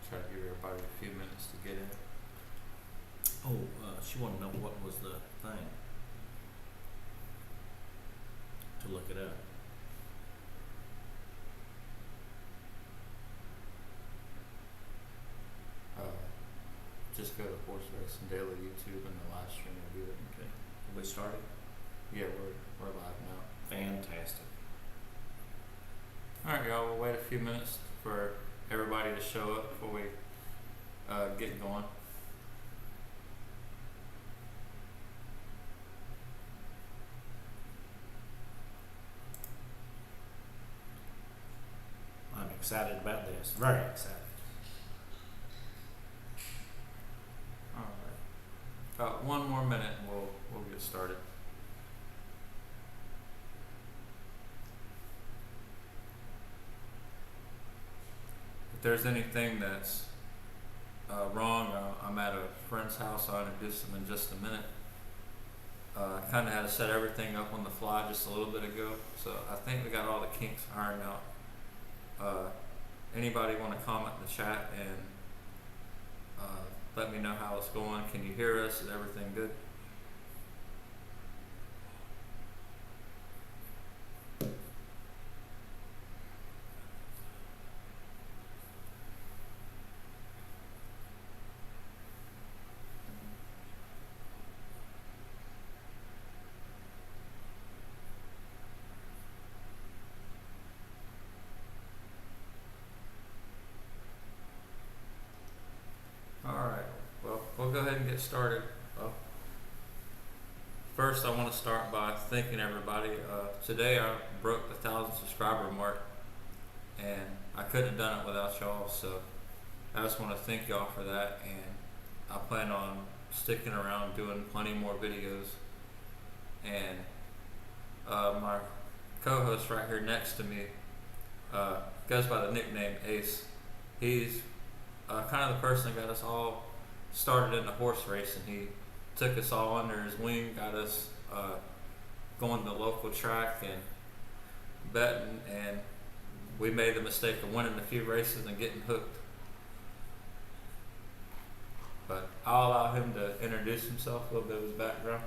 Try to give everybody a few minutes to get in. She wanted to know what was the thing to look it up. Just go to Horse Racing Daily YouTube and the live stream will do it. Okay. Have we started? Yeah, we're live now. Fantastic. Alright y'all, we'll wait a few minutes for everybody to show up before we get going. I'm excited about this. Very excited. About one more minute and we'll get started. If there's anything that's wrong, I'm at a friend's house. I'll introduce them in just a minute. I kind of had to set everything up on the fly just a little bit ago, so I think we got all the kinks ironed out. Anybody want to comment in the chat and let me know how it's going. Can you hear us? Is everything good? We'll go ahead and get started. First, I want to start by thanking everybody. Today I broke the 1,000 subscriber mark, and I couldn't have done it without y'all, so I just want to thank y'all for that, and I plan on sticking around doing plenty more videos. And my co-host right here next to me goes by the nickname Ace. He's kind of the person that got us all started in the horse racing. He took us all under his wing, got us going to the local track and betting, and we made the mistake of winning a few races and getting hooked. But I'll allow him to introduce himself, a little bit of his background.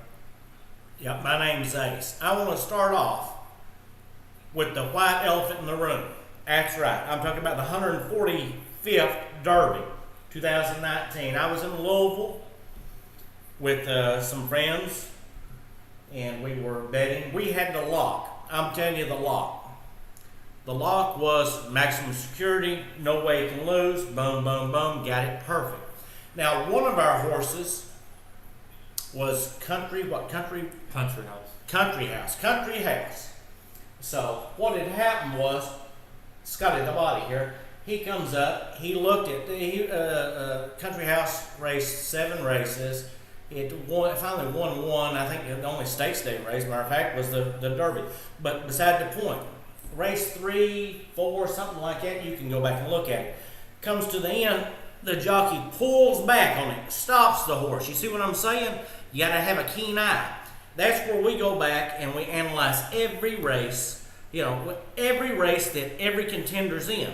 Yeah, my name's Ace. I want to start off with the white elephant in the room. That's right. I'm talking about the 145th Derby, 2019. I was in Louisville with some friends, and we were betting. We had the lock. I'm telling you, the lock. The lock was maximum security, no way you can lose, boom, boom, boom, got it perfect. Now, one of our horses was Country House. So what had happened was, Scotty the body here, he comes up, he looked at, Country House raced 7 races. It finally won one. I think the only stakes day race, matter of fact, was the Derby. But beside the point, race 3, 4, something like that, you can go back and look at it. Comes to the end, the jockey pulls back on it, stops the horse. You see what I'm saying? You got to have a keen eye. That's where we go back and we analyze every race, every race that every contender's in.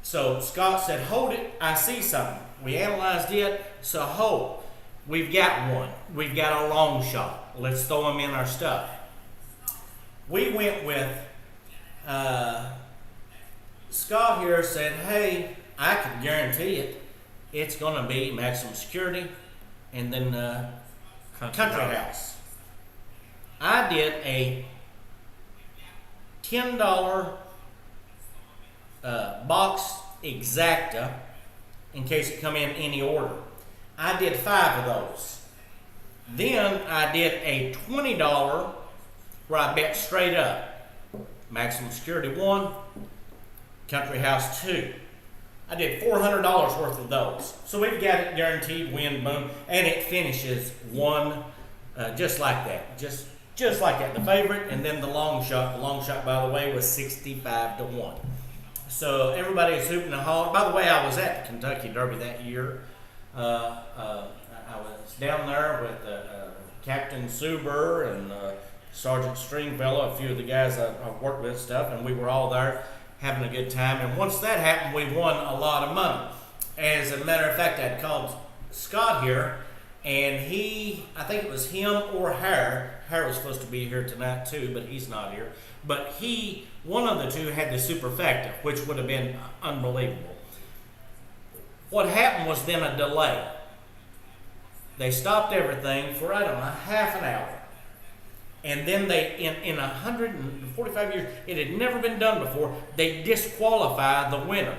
So Scott said, hold it, I see something. We analyzed it, so hold. We've got one. We've got a long shot. Let's throw him in our stuff. We went with, Scott here said, hey, I can guarantee it. It's going to be maximum security and then Country House. I did a $10 box exacta in case it come in any order. I did 5 of those. Then I did a $20 where I bet straight up. Maximum security 1, Country House 2. I did $400 worth of those. So we've got it guaranteed win, boom, and it finishes 1 just like that. Just like that. The favorite and then the long shot. The long shot, by the way, was 65-1. So everybody is hooping and hollering. By the way, I was at the Kentucky Derby that year. I was down there with Captain Suber and Sergeant Stringfellow, a few of the guys I've worked with and stuff, and we were all there having a good time. And once that happened, we won a lot of money. As a matter of fact, I'd called Scott here, and I think it was him or Hare. Hare was supposed to be here tonight too, but he's not here. But one of the two had the superfecta, which would have been unbelievable. What happened was then a delay. They stopped everything for, I don't know, half an hour. And then they, in 145 years, it had never been done before, they disqualified the winner.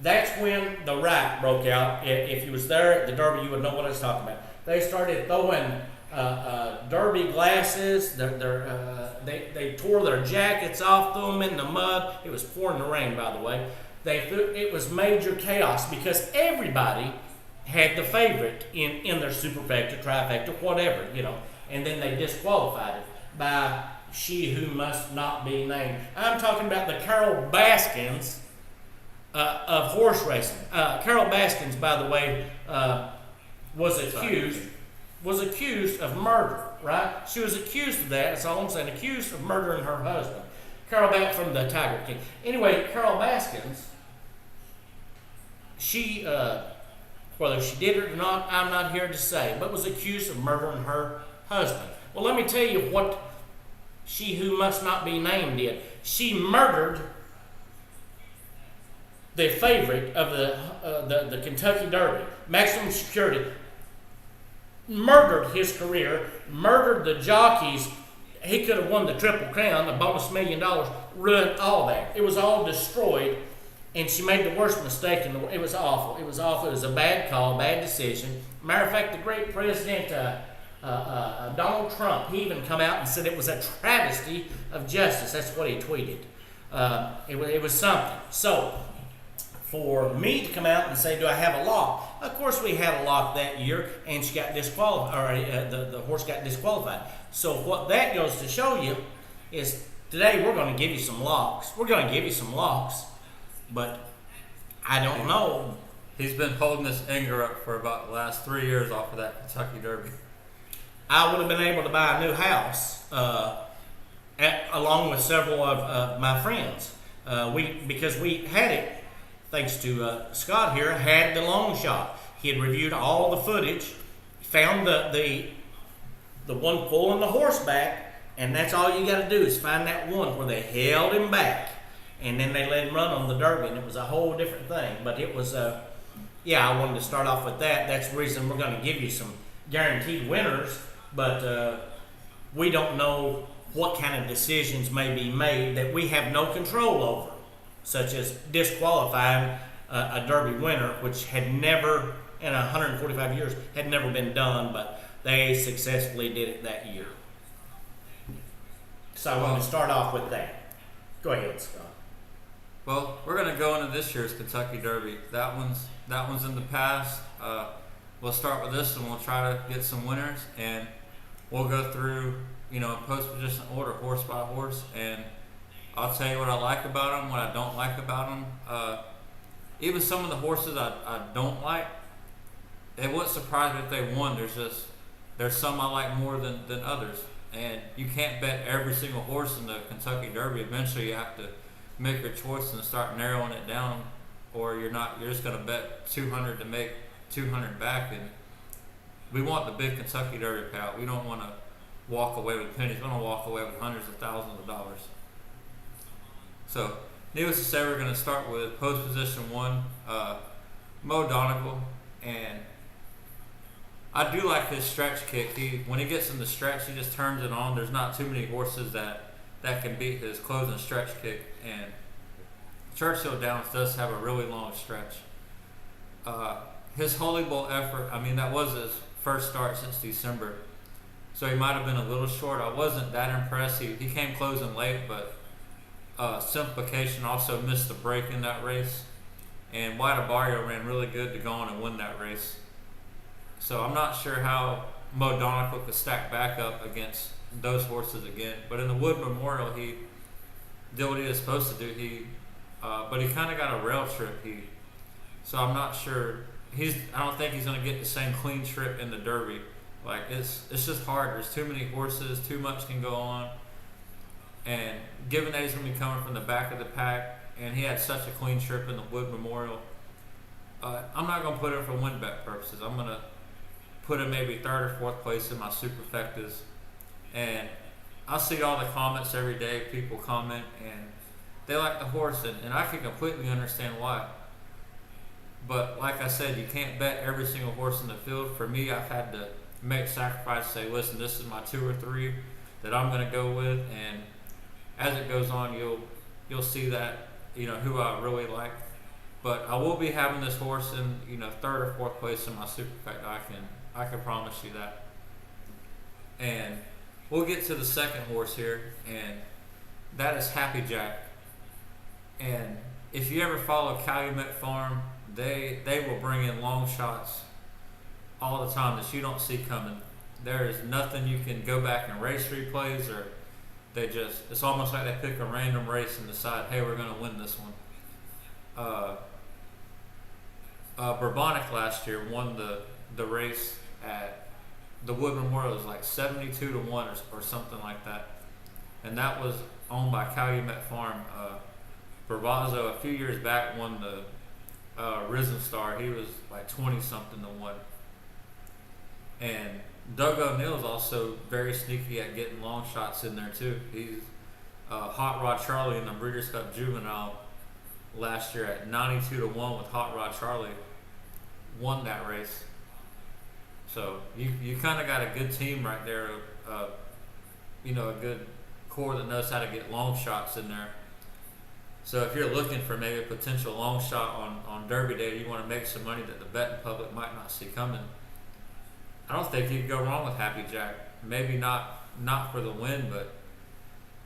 That's when the riot broke out. If you was there at the Derby, you would know what I was talking about. They started throwing Derby glasses. They tore their jackets off, threw them in the mud. It was pouring the rain, by the way. It was major chaos because everybody had the favorite in their superfecta, trifecta, whatever, and then they disqualified it by she who must not be named. I'm talking about the Carol Baskins of horse racing. Carol Baskins, by the way, was accused of murder, right? She was accused of that. That's all I'm saying. Accused of murdering her husband. Carol Baskins from the Tiger King. Anyway, Carol Baskins, she, whether she did it or not, I'm not here to say, but was accused of murdering her husband. Well, let me tell you what she who must not be named did. She murdered the favorite of the Kentucky Derby, Maximum Security. Murdered his career, murdered the jockeys. He could have won the Triple Crown, the bonus $1 million, ruined all that. It was all destroyed, and she made the worst mistake in the world. It was awful. It was a bad call, bad decision. Matter of fact, the great president Donald Trump, he even come out and said it was a travesty of justice. That's what he tweeted. It was something. So, for me to come out and say, do I have a lock? Of course we had a lock that year, and she got disqualified, or the horse got disqualified. So what that goes to show you is today we're going to give you some locks. But I don't know. He's been holding this anger up for about the last 3 years off of that Kentucky Derby. I would have been able to buy a new house along with several of my friends. Because we had it, thanks to Scott here, had the long shot. He had reviewed all the footage, found the one pulling the horse back, and that's all you got to do is find that one where they held him back, and then they let him run on the Derby, and it was a whole different thing. But it was, I wanted to start off with that. That's the reason we're going to give you some guaranteed winners, but we don't know what kind of decisions may be made that we have no control over, such as disqualifying a Derby winner, which had never, in 145 years, had never been done, but they successfully did it that year. So I want to start off with that. Go ahead, Scott. Well, we're going to go into this year's Kentucky Derby. That one's in the past. We'll start with this one. We'll try to get some winners, and we'll go through, in post-position order, horse by horse, and I'll tell you what I like about them, what I don't like about them. Even some of the horses I don't like, it wouldn't surprise me if they won. There's some I like more than others. And you can't bet every single horse in the Kentucky Derby. Eventually you have to make your choice and start narrowing it down, or you're just going to bet 200 to make 200 back. And we want the big Kentucky Derby payout. We don't want to walk away with pennies. We want to walk away with hundreds of thousands of dollars. So, needless to say, we're going to start with post position 1, Mo Donegal, and I do like his stretch kick. When he gets in the stretch, he just turns it on. There's not too many horses that can beat his closing stretch kick, and Churchill Downs does have a really long stretch. His Holy Bowl effort, that was his first start since December, so he might have been a little short. I wasn't that impressed. He came closing late, but Simplification also missed the break in that race, and White Barrio ran really good to go on and win that race. So I'm not sure how Mo Donegal could stack back up against those horses again. But in the Wood Memorial, he did what he was supposed to do. But he kind of got a rail trip. So I'm not sure. I don't think he's going to get the same clean trip in the Derby Like it's just hard. There's too many horses. Too much can go on. And given that he's going to be coming from the back of the pack, and he had such a clean trip in the Wood Memorial, I'm not going to put him for win bet purposes. I'm going to put him maybe third or fourth place in my superfectas. And I see all the comments every day. People comment and they like the horse, and I can completely understand why. But like I said, you can't bet every single horse in the field. For me, I've had to make sacrifices. Say, listen, this is my 2 or 3 that I'm going to go with, and as it goes on, you'll see that who I really like. But I will be having this horse in third or fourth place in my superfecta. I can promise you that. And we'll get to the second horse here, and that is Happy Jack. And if you ever follow Calumet Farm, they will bring in long shots all the time that you don't see coming. There is nothing you can go back and race replays, or it's almost like they pick a random race and decide, hey, we're going to win this one. Bourbonic last year won the race at the Wood Memorial. It was like 72 to 1 or something like that. And that was owned by Calumet Farm. Bravazzo a few years back won the Risen Star. He was like 20 something to 1. And Doug O'Neill's also very sneaky at getting long shots in there too. He's Hot Rod Charlie in the Breeders' Cup Juvenile last year at 92 to 1 with Hot Rod Charlie won that race. So you kind of got a good team right there. A good core that knows how to get long shots in there. So if you're looking for maybe a potential long shot on Derby Day, you want to make some money that the betting public might not see coming, I don't think you can go wrong with Happy Jack. Maybe not for the win, but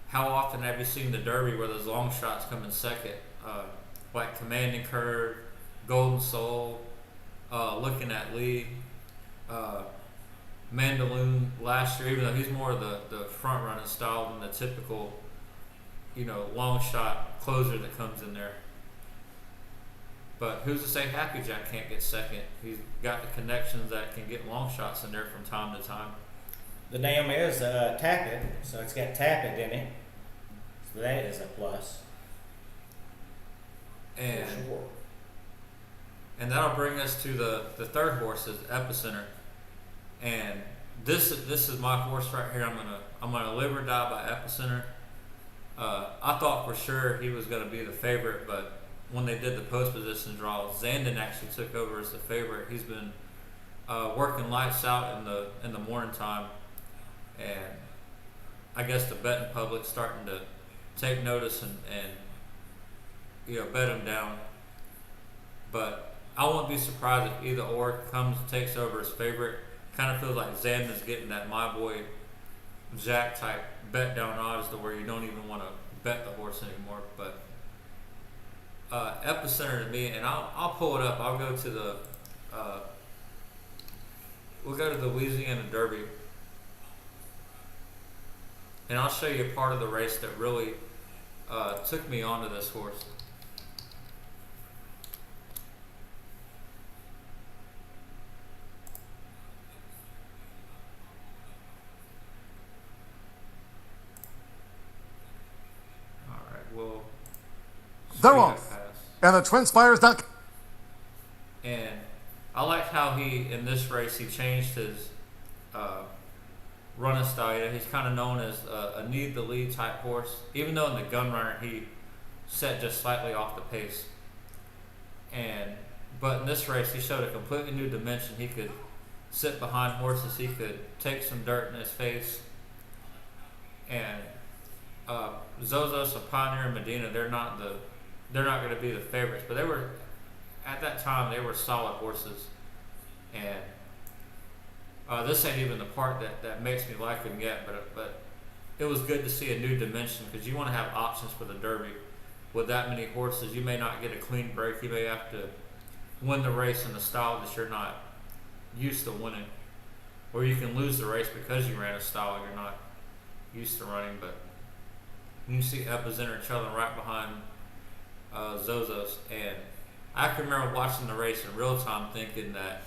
how often have you seen the Derby where those long shots come in second? Like Commanding Curve, Golden Soul, Looking at Lee, Mandaloon last year, even though he's more of the front running style than the typical long shot closer that comes in there. But who's to say Happy Jack can't get second? He's got the connections that can get long shots in there from time to time. The name is Tappet, so it's got Tappet in it. So that is a plus. And for sure. And that'll bring us to the third horse, is Epicenter. And this is my horse right here. I'm gonna live or die by Epicenter. I thought for sure he was gonna be the favorite, but when they did the post position draw, Zandon actually took over as the favorite. He's been working lights out in the morning time, and I guess the betting public's starting to take notice and bet him down. But I won't be surprised if either or takes over as favorite. Kind of feels like Zandon's getting that my boy Jack type bet down odds to where you don't even want to bet the horse anymore. But Epicenter to me, and I'll pull it up. I'll go to we'll go to the Louisiana Derby, and I'll show you a part of the race that really took me onto this horse. They're off. And the TwinSpires.com. And I liked how in this race, he changed his running style. He's kind of known as a need the lead type horse. Even though in the gun runner, he set just slightly off the pace. But in this race, he showed a completely new dimension. He could sit behind horses. He could take some dirt in his face. And Zozos, Pioneer, and Medina, they're not going to be the favorites, but at that time they were solid horses, and this ain't even the part that makes me like them yet. But it was good to see a new dimension, because you want to have options for the Derby. With that many horses, you may not get a clean break. You may have to win the race in the style that you're not used to winning, or you can lose the race because you ran a style you're not used to running. But you see Epicenter trailing right behind Zozos, and I can remember watching the race in real time thinking that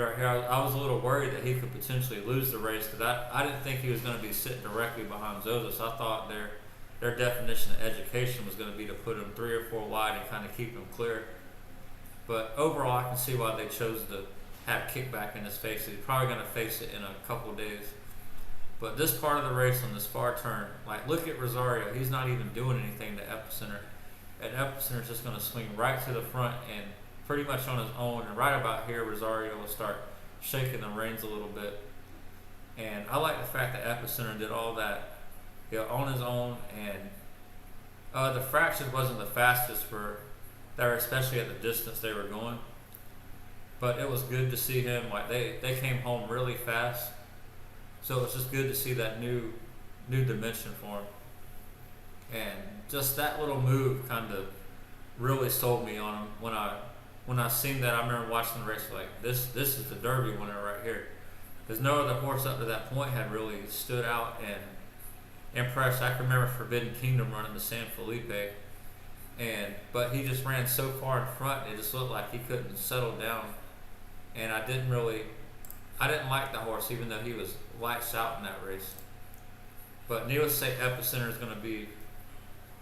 right here, I was a little worried that he could potentially lose the race because I didn't think he was going to be sitting directly behind Zozo. So I thought their definition of education was going to be to put him 3 or 4 wide and kind of keep him clear. But overall, I can see why they chose to have kickback in his face. He's probably going to face it in a couple of days. But this part of the race on this far turn, like look at Rosario. He's not even doing anything to Epicenter. And Epicenter's just going to swing right to the front and pretty much on his own. And right about here, Rosario will start shaking the reins a little bit. And I like the fact that Epicenter did all that on his own. And the fractions wasn't the fastest for there, especially at the distance they were going. But it was good to see him. Like they came home really fast. So it was just good to see that new dimension for him. And just that little move kind of really sold me on him when I seen that. I remember watching the race like this is the Derby winner right here, because no other horse up to that point had really stood out and impressed. I can remember Forbidden Kingdom running the San Felipe, but he just ran so far in front it just looked like he couldn't settle down. And I didn't like the horse, even though he was lights out in that race. But needless to say, Epicenter is going to be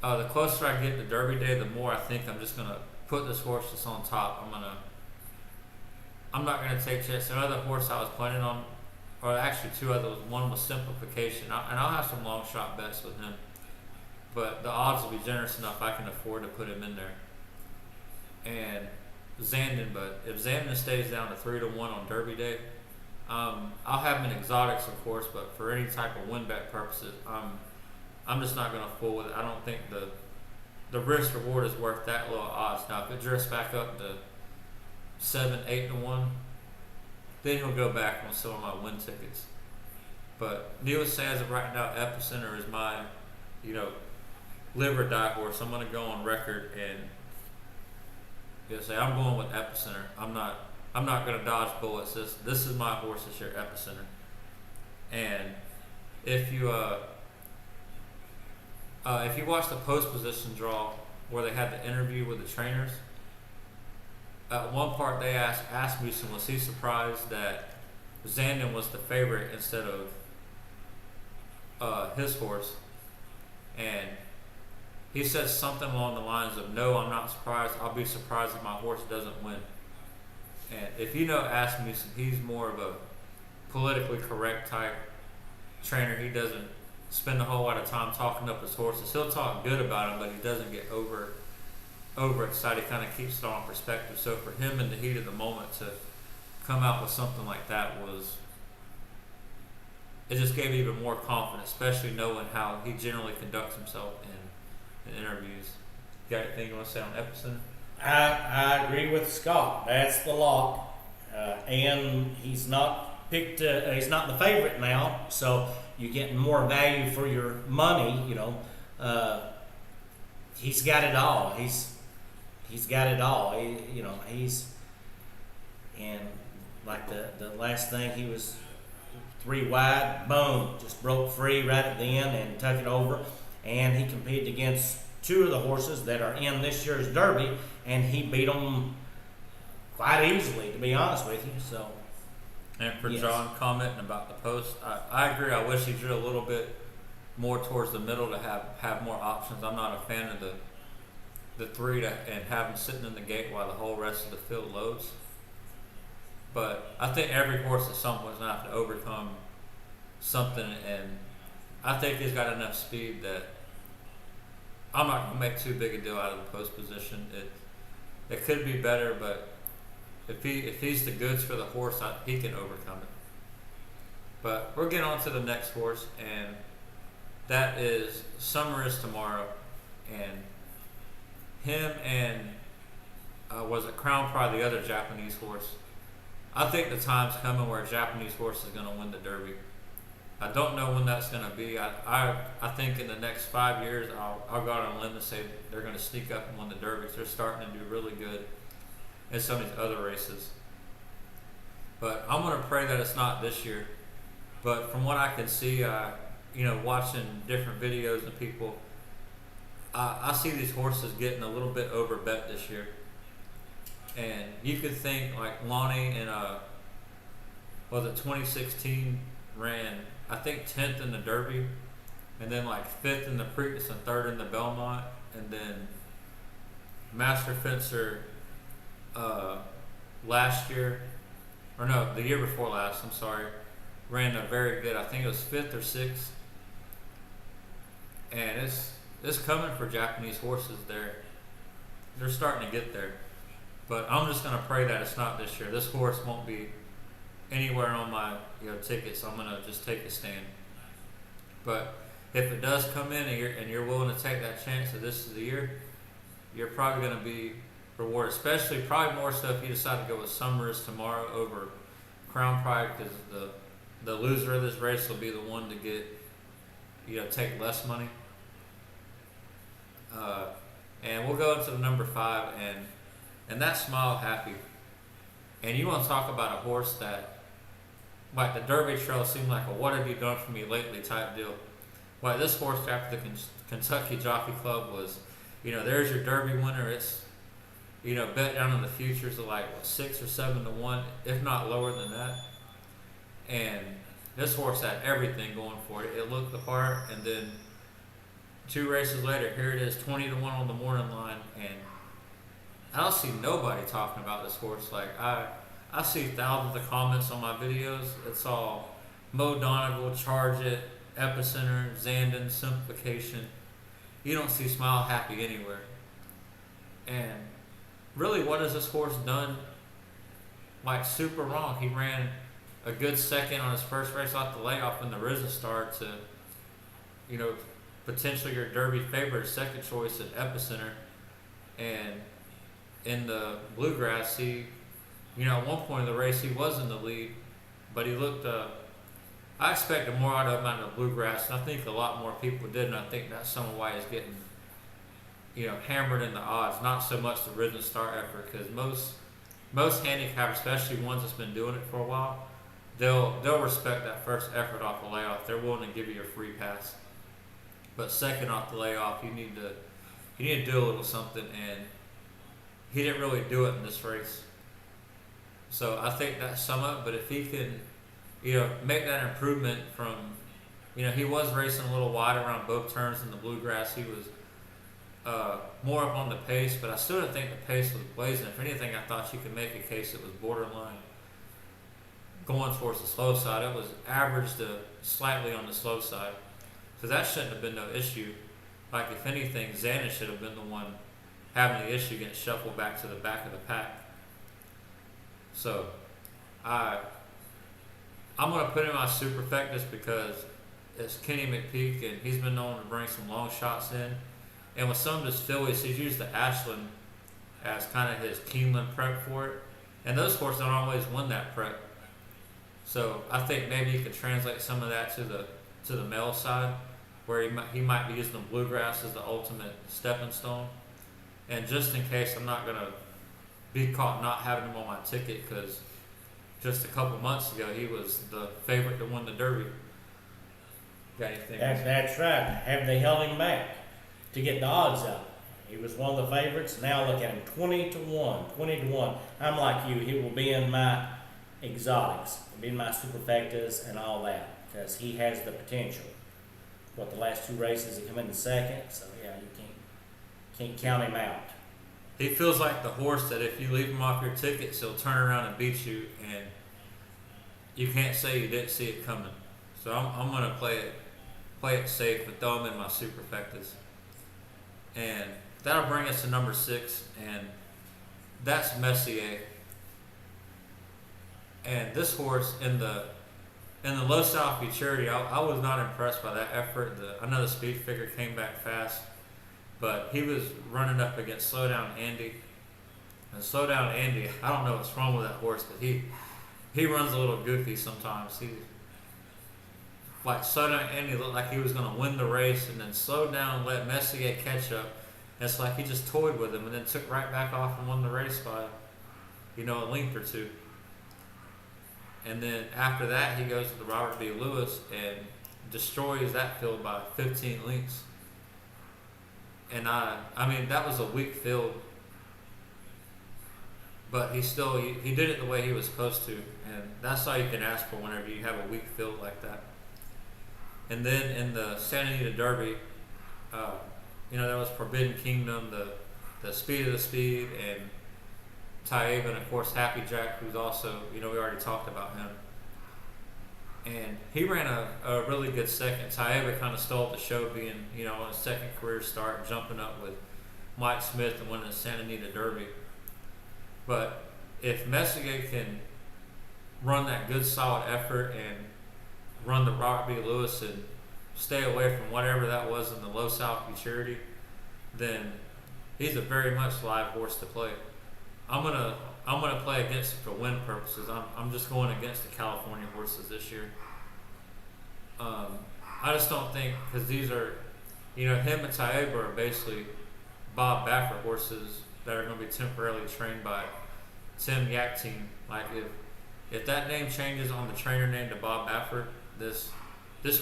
the closer I get to Derby Day, the more I think I'm just going to put this horse that's on top. I'm not going to take chances. Another horse I was planning on, or actually 2 others. One was Simplification, and I'll have some long shot bets with him. But the odds will be generous enough I can afford to put him in there. And Zandon, but if Zandon stays down to 3-1 on Derby Day, I'll have him in exotics, of course, but for any type of win bet purposes, I'm just not going to fool with it. I don't think the risk reward is worth that little odds. Now, if it drifts back up to 7-8-1, then he'll go back on some of my win tickets. But needless to say, as of right now, Epicenter is my, live or die horse. I'm going to go on record and say I'm going with Epicenter. I'm not going to dodge bullets. This is my horse this year, Epicenter. And if you watch the post position draw where they had the interview with the trainers, at one part they asked Asmussen, was he surprised that Zandon was the favorite instead of his horse? And he says something along the lines of, no, I'm not surprised. I'll be surprised if my horse doesn't win. And if you know Asmussen, he's more of a politically correct type trainer. He doesn't spend a whole lot of time talking up his horses. He'll talk good about them, but he doesn't get overexcited. He kind of keeps it all in perspective. So for him in the heat of the moment to come out with something like that it just gave me even more confidence, especially knowing how he generally conducts himself in interviews. You got anything you want to say on Epicenter? I agree with Scott. That's the lock, and he's not picked. He's not the favorite now, so you're getting more value for your money. He's got it all. He's got it all. He's and like the last thing, he was 3 wide, boom, just broke free right at the end and took it over. And he competed against 2 of the horses that are in this year's Derby, and he beat them quite easily, to be honest with you. So, and for John commenting about the post, I agree. I wish he drew a little bit more towards the middle to have more options. I'm not a fan of the 3 and have him sitting in the gate while the whole rest of the field loads. But I think every horse at some point is going to have to overcome something, and I think he's got enough speed that I'm not going to make too big a deal out of the post position. It could be better, but if he's the goods for the horse, he can overcome it. But we're getting on to the next horse, and that is Summer is Tomorrow. And him and was it Crown Pride, the other Japanese horse. I think the time's coming where a Japanese horse is going to win the Derby. I don't know when that's going to be. I think in the next 5 years, I'll go out on a limb and say they're going to sneak up and win the Derby. They're starting to do really good in some of these other races. But I'm going to pray that it's not this year. But from what I can see, watching different videos of people, I see these horses getting a little bit over bet this year. And you could think like Lonnie and was it 2016, ran I think 10th in the Derby, and then like 5th in the Preakness and 3rd in the Belmont, and then Master Fencer last year, or no, the year before last, I'm sorry, ran a very good, I think it was 5th or 6th, and it's coming for Japanese horses. They're starting to get there, but I'm just gonna pray that it's not this year. This horse won't be anywhere on my tickets. I'm gonna just take a stand. But if it does come in and you're willing to take that chance that this is the year, you're probably gonna be rewarded. Especially probably more so if you decide to go with Summers tomorrow over Crown Pride, because the loser of this race will be the one to get take less money. And we'll go into the number 5, and that's Smile Happy. And you want to talk about a horse that, like, the Derby Trail seemed like a "what have you done for me lately" type deal. Like, this horse after the Kentucky Jockey Club was, there's your Derby winner. It's, bet down in the futures of like 6 or 7 to 1, if not lower than that. And this horse had everything going for it. It looked the part, and then 2 races later, here it is, 20 to 1 on the morning line, and I don't see nobody talking about this horse. Like, I see thousands of comments on my videos. It's all Mo Donegal, Charge It, Epicenter, Zandon, Simplification. You don't see Smile Happy anywhere. And really, what has this horse done like super wrong? He ran a good second on his first race off the layoff in the Risen Star to, potentially your Derby favorite, second choice at Epicenter. And in the Bluegrass, he, at one point in the race, he was in the lead, but he looked, I expected more out of him out of the Bluegrass, and I think a lot more people did, and I think that's some of why he's getting, hammered in the odds, not so much the Risen Star effort, because most handicappers, especially ones that's been doing it for a while, they'll respect that first effort off the layoff. They're willing to give you a free pass. But second off the layoff, you need to do a little something, and he didn't really do it in this race. So I think that's some of it. But if he can, make that improvement from, he was racing a little wide around both turns in the Bluegrass. He was more up on the pace, but I still didn't think the pace was blazing. If anything, I thought you could make a case it was borderline going towards the slow side. It was average to slightly on the slow side. So that shouldn't have been no issue. Like, if anything, Xana should have been the one having the issue getting shuffled back to the back of the pack. So I'm going to put in my superfectus because it's Kenny McPeak, and he's been known to bring some long shots in. And with some of his fillies, he's used the Ashland as kind of his Keeneland prep for it. And those horses don't always win that prep. So I think maybe you could translate some of that to the male side, where he might be using the Bluegrass as the ultimate stepping stone. And just in case I'm not going to be caught not having him on my ticket, because just a couple months ago he was the favorite to win the Derby. Got anything? That's right. Have they held him back to get the odds up? He was one of the favorites. Now look at him, 20 to 1, 20 to 1. I'm like you. He will be in my exotics, be in my superfectas and all that, because he has the potential. The last 2 races he come in second, so yeah, you can't count him out. He feels like the horse that if you leave him off your tickets, he'll turn around and beat you, and you can't say you didn't see it coming. So I'm gonna play it safe, but throw him in my superfectas. And that'll bring us to number 6, and that's Messier. And this horse in the Low South Futurity, I was not impressed by that effort. I know the speed figure came back fast, but he was running up against Slow Down Andy. And Slow Down Andy, I don't know what's wrong with that horse, but he runs a little goofy sometimes. Slow Down Andy looked like he was going to win the race, and then slowed down and let Messier catch up. And it's like he just toyed with him and then took right back off and won the race by, a length or 2. And then after that, he goes to the Robert B. Lewis and destroys that field by 15 lengths. And I mean, that was a weak field. but he did it the way he was supposed to, and that's all you can ask for whenever you have a weak field like that. And then in the Santa Anita Derby, that was Forbidden Kingdom, the Speed of the Speed, and Taiba, and of course Happy Jack, who's also, we already talked about him. And he ran a really good second. Taiba kind of stole the show, being, on his second career start, jumping up with Mike Smith and winning the Santa Anita Derby. But if Messier can run that good solid effort and run the Robert B. Lewis and stay away from whatever that was in the Low South Futurity, then he's a very much live horse to play. I'm gonna play against it for win purposes. I'm just going against the California horses this year. I just don't think, because these are, him and Taiba are basically Bob Baffert horses that are going to be temporarily trained by Tim Yakteen. Like if that name changes on the trainer name to Bob Baffert, this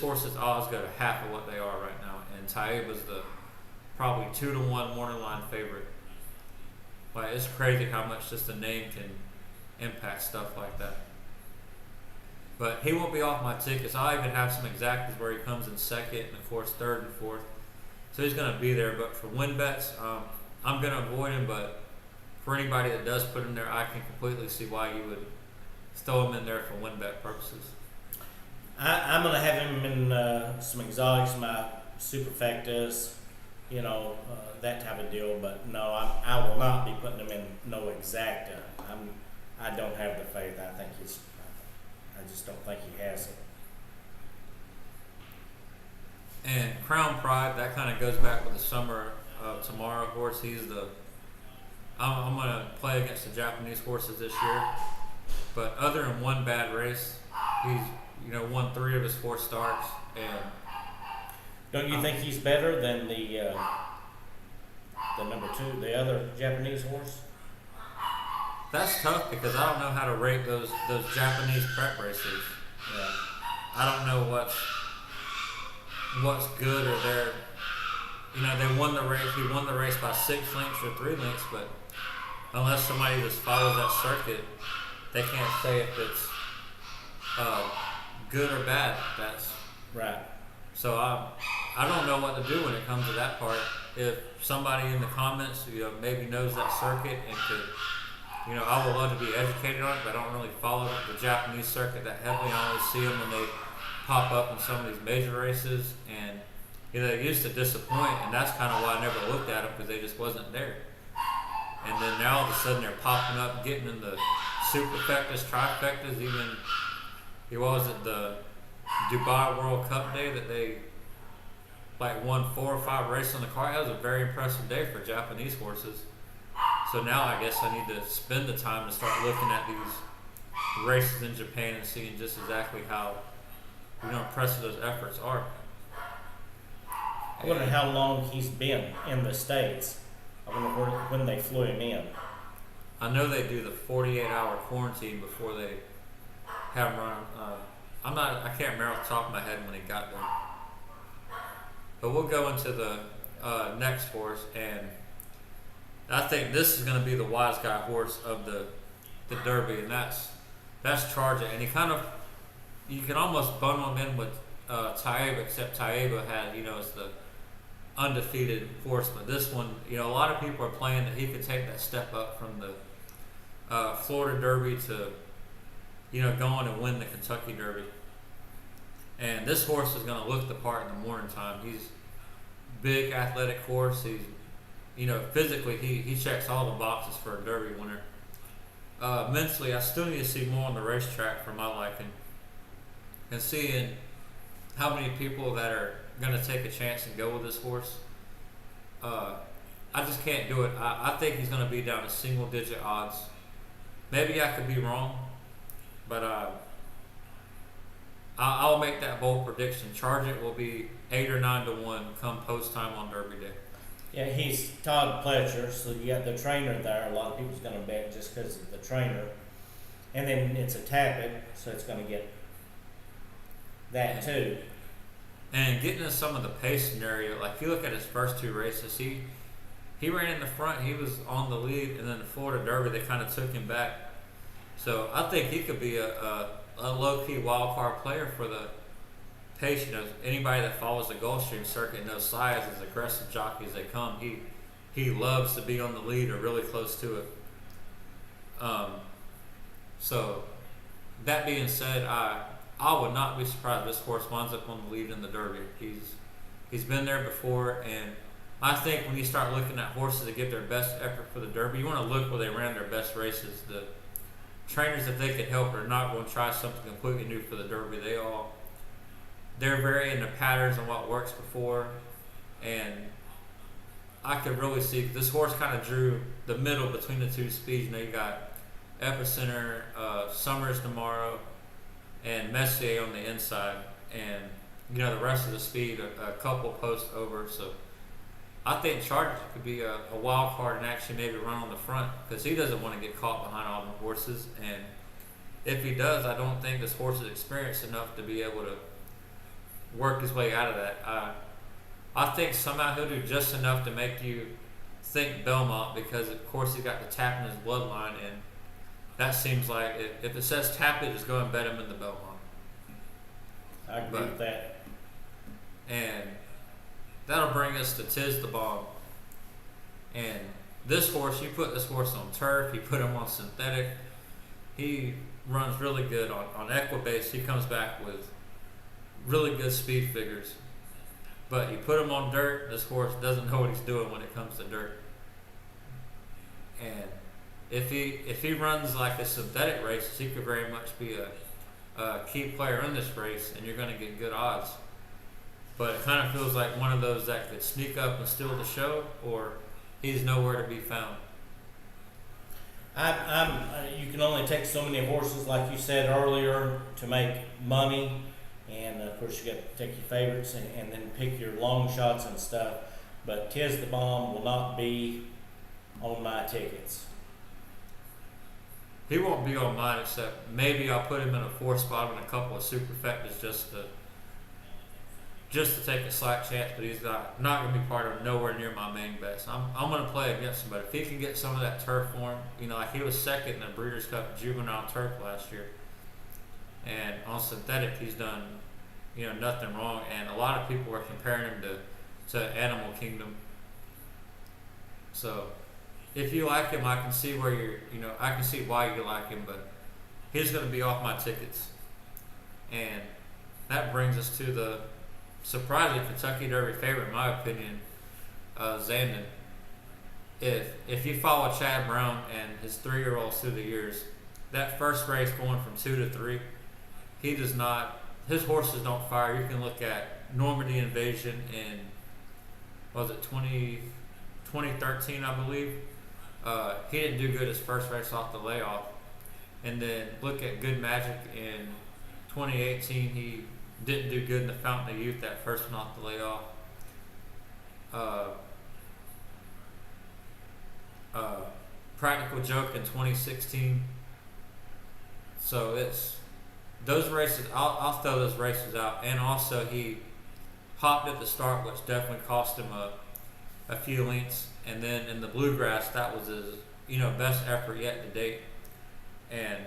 horse's odds go to half of what they are right now, and Taiba's the probably 2-1 morning line favorite. Like, it's crazy how much just a name can impact stuff like that. But he won't be off my tickets. I even have some exactas where he comes in second and of course third and fourth. So he's going to be there. But for win bets, I'm going to avoid him. But for anybody that does put him there, I can completely see why you would throw him in there for win bet purposes. I'm going to have him in some exotics, my superfectas, that type of deal. But no, I will not be putting him in no exacta. I don't have the faith. I just don't think he has it. And Crown Pride, that kind of goes back with the Summer of Tomorrow horse. I'm going to play against the Japanese horses this year. But other than one bad race, he's won 3 of his 4 starts. And don't you think he's better than the number 2, the other Japanese horse? That's tough because I don't know how to rate those Japanese prep races. Yeah. I don't know what's good or they're, they won the race. He won the race by 6 lengths or 3 lengths, but unless somebody just follows that circuit, they can't say if it's good or bad. That's right. So I don't know what to do when it comes to that part. If somebody in the comments, maybe knows that circuit and could. I would love to be educated on it, but I don't really follow the Japanese circuit that heavily. I only see them when they pop up in some of these major races, and they used to disappoint, and that's kind of why I never looked at them, because they just wasn't there. And then now all of a sudden they're popping up, getting in the superfectas, trifectas, even, what was it, the Dubai World Cup day that they won 4 or 5 races on the car. That was a very impressive day for Japanese horses. So now I guess I need to spend the time to start looking at these races in Japan and seeing just exactly how impressive those efforts are. I wonder how long he's been in the States. I wonder when they flew him in. I know they do the 48-hour quarantine before they have him run. I can't remember off the top of my head when he got there. But we'll go into the next horse, and I think this is going to be the wise guy horse of the Derby, and that's Charge It. And you can almost bundle him in with Taiba, except Taiba had, is the undefeated horse. But this one, a lot of people are playing that he could take that step up from the Florida Derby to, go on and win the Kentucky Derby. And this horse is going to look the part in the morning time. He's big, athletic horse. He's physically, he checks all the boxes for a Derby winner. Mentally, I still need to see more on the racetrack for my liking. And seeing how many people that are going to take a chance and go with this horse. I just can't do it. I think he's going to be down to single-digit odds. Maybe I could be wrong, but I'll make that bold prediction. Charge It will be 8 or 9 to 1 come post time on Derby Day. Yeah, he's Todd Pletcher, so you got the trainer there. A lot of people's going to bet just because of the trainer. And then it's a Tappet, so it's going to get that too. And getting into some of the pace scenario, like if you look at his first 2 races, he ran in the front. He was on the lead, and then the Florida Derby they kind of took him back. So I think he could be a low key wild card player for the pace. You know, anybody that follows the Gulfstream circuit knows Cy is as aggressive jockey as they come. He loves to be on the lead or really close to it. So that being said, I would not be surprised if this horse winds up on the lead in the Derby. He's been there before, and I think when you start looking at horses that give their best effort for the Derby, you want to look where they ran their best races. The trainers that they could help are not going to try something completely new for the Derby. They're very into patterns and what works before, and I could really see this horse kind of drew the middle between the two speeds. You know, you got Epicenter, Summers tomorrow, and Messier on the inside, and you know the rest of the speed a couple posts over. So I think Chargers could be a wild card and actually maybe run on the front because he doesn't want to get caught behind all the horses. And if he does, I don't think this horse is experienced enough to be able to work his way out of that. I think somehow he'll do just enough to make you think Belmont because, of course, he's got the tap in his bloodline, and that seems like if it says tap it, just go and bet him in the Belmont. I agree with that. And that'll bring us to Tiz the Bomb. And this horse, you put this horse on turf, you put him on synthetic, he runs really good on Equibase. He comes back with really good speed figures. But you put him on dirt, this horse doesn't know what he's doing when it comes to dirt. And if he runs like a synthetic race, he could very much be a key player in this race, and you're going to get good odds. But it kind of feels like one of those that could sneak up and steal the show, or he's nowhere to be found. You can only take so many horses, like you said earlier, to make money. And of course, you got to take your favorites and then pick your long shots and stuff. But Tiz the Bomb will not be on my tickets. He won't be on mine, except maybe I'll put him in a 4 spot in a couple of superfectas just to take a slight chance. But he's not going to be part of nowhere near my main bets. I'm going to play against him. But if he can get some of that turf form, you know, like he was second in the Breeders' Cup Juvenile Turf last year. And on synthetic, he's done, you know, nothing wrong. And a lot of people are comparing him to Animal Kingdom. So if you like him, I can see I can see why you like him. But he's going to be off my tickets. And that brings us to the surprising Kentucky Derby favorite, in my opinion, Zandon. If you follow Chad Brown and his 3-year-olds through the years, that first race going from 2 to 3, he does not. His horses don't fire. You can look at Normandy Invasion in, 2013, I believe. He didn't do good his first race off the layoff. And then look at Good Magic in 2018. He didn't do good in the Fountain of Youth, that first one off the layoff. Practical Joke in 2016. So it's those races. I'll throw those races out. And also he hopped at the start, which definitely cost him a few lengths. And then in the Bluegrass, that was his best effort yet to date. And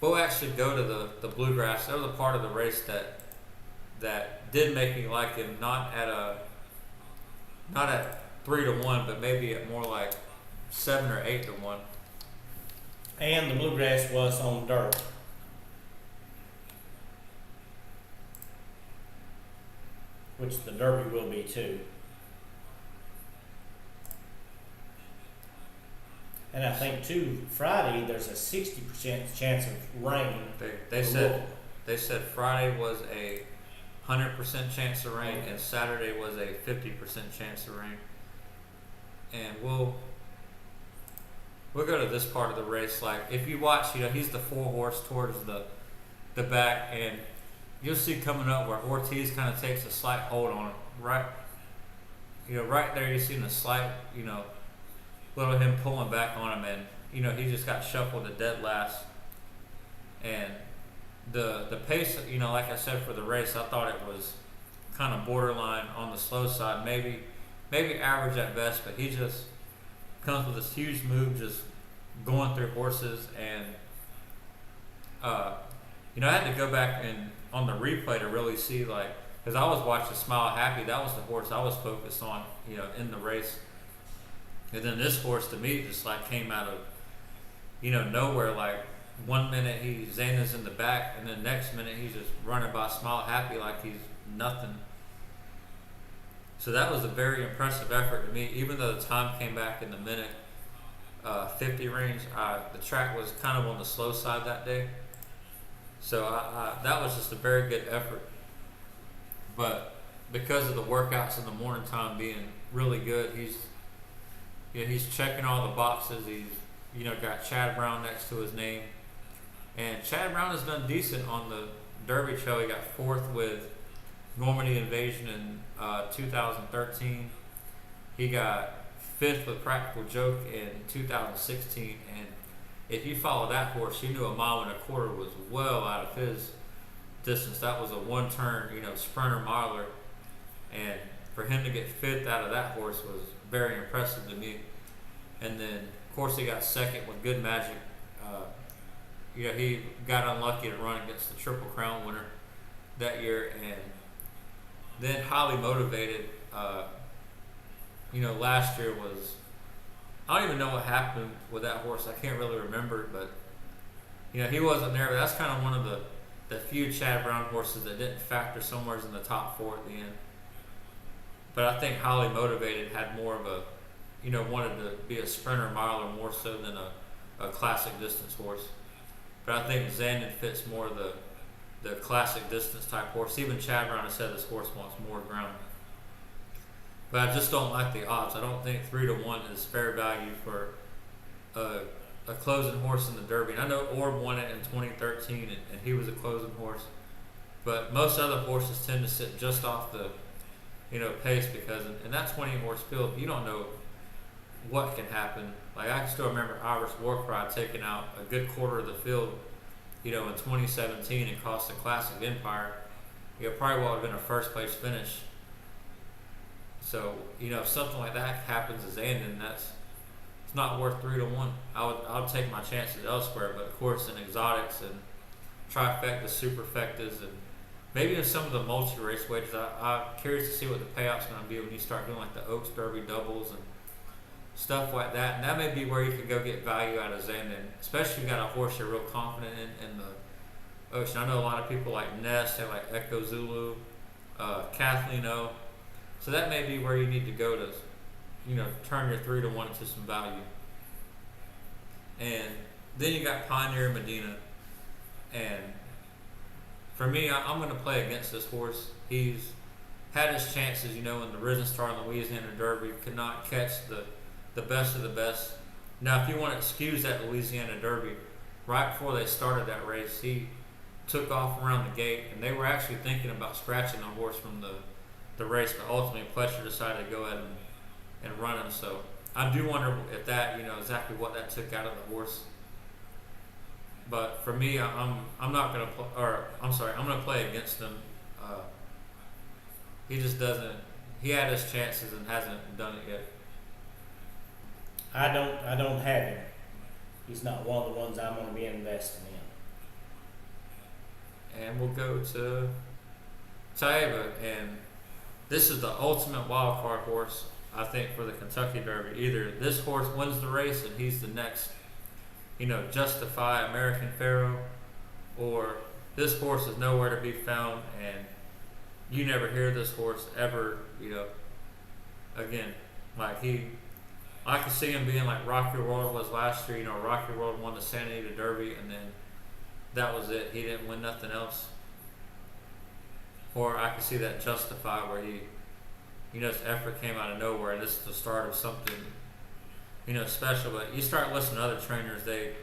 we'll actually go to the Bluegrass. That was a part of the race that did make me like him. Not at 3 to 1, but maybe at more like 7 or 8 to 1. And the Bluegrass was on dirt. Which the Derby will be too. And I think too, Friday there's a 60% chance of rain. They said Friday was a 100% chance of rain, and Saturday was a 50% chance of rain. And we'll go to this part of the race. Like if you watch, he's the 4 horse towards the back, and you'll see coming up where Ortiz kind of takes a slight hold on him. Right there you see the slight, little him pulling back on him, and he just got shuffled to dead last. And the pace, like I said, for the race, I thought it was kind of borderline on the slow side. Maybe maybe average at best, but he just comes with this huge move, just going through horses. And I had to go back and on the replay to really see, like, because I was watching Smile Happy. That was the horse I was focused on, in the race. And then this horse, to me, just like came out of, nowhere. Like, 1 minute Xander's in the back, and then next minute he's just running by Smile Happy like he's nothing. So that was a very impressive effort to me. Even though the time came back in the minute 50 range, the track was kind of on the slow side that day. So that was just a very good effort. But because of the workouts in the morning time being really good, he's checking all the boxes. He's got Chad Brown next to his name. And Chad Brown has done decent on the Derby show. He got 4th with Normandy Invasion in 2013. He got 5th with Practical Joke in 2016. And if you follow that horse, you knew a mile and a quarter was well out of his distance. That was a one-turn, sprinter miler. And for him to get 5th out of that horse was very impressive to me. And then, of course, he got 2nd with Good Magic. He got unlucky to run against the Triple Crown winner that year. And then highly motivated, last year was, I don't even know what happened with that horse. I can't really remember, but, he wasn't there. But that's kind of one of the few Chad Brown horses that didn't factor somewhere in the top 4 at the end. But I think highly motivated had more of a, wanted to be a sprinter miler more so than a classic distance horse. But I think Zandon fits more the classic distance type horse. Even Chad Brown has said this horse wants more ground. But I just don't like the odds. I don't think 3-1 is fair value for a closing horse in the Derby. And I know Orb won it in 2013, and he was a closing horse. But most other horses tend to sit just off the pace, because in that 20-horse field, you don't know what can happen. Like, I can still remember Irish Warcry taking out a good quarter of the field, in 2017 and cost the Classic Empire. Probably what would have been a first place finish. So, if something like that happens as Zandon, it's not worth 3-1. I would take my chances elsewhere, but of course in exotics and trifectas, superfectas, and maybe in some of the multi-race wages, I'm curious to see what the payout's going to be when you start doing like the Oaks Derby doubles and stuff like that. And that may be where you can go get value out of Zandon, especially if you got a horse you're real confident in the Ocean. I know a lot of people like Ness, they like Echo Zulu, Kathleen O. So that may be where you need to go to, turn your 3-1 into some value. And then you got Pioneer Medina. And for me, I'm going to play against this horse. He's had his chances, in the Risen Star and Louisiana Derby, could not catch the best of the best. Now, if you want to excuse that Louisiana Derby, right before they started that race, he took off around the gate, and they were actually thinking about scratching the horse from the race, but ultimately Pletcher decided to go ahead and run him. So I do wonder if that, exactly what that took out of the horse. But for me, I'm not going to I'm going to play against him. He just doesn't. He had his chances and hasn't done it yet. I don't have him. He's not one of the ones I'm going to be investing in. And we'll go to Taiba, and this is the ultimate wild card horse, I think, for the Kentucky Derby. Either this horse wins the race and he's the next, Justify American Pharaoh, or this horse is nowhere to be found and you never hear this horse ever, again. Like, I could see him being like Rocky World was last year. Rocky World won the Santa Anita Derby, and then that was it. He didn't win nothing else. Or I could see that Justify where he, his effort came out of nowhere, and this is the start of something, special. But you start listening to other trainers, they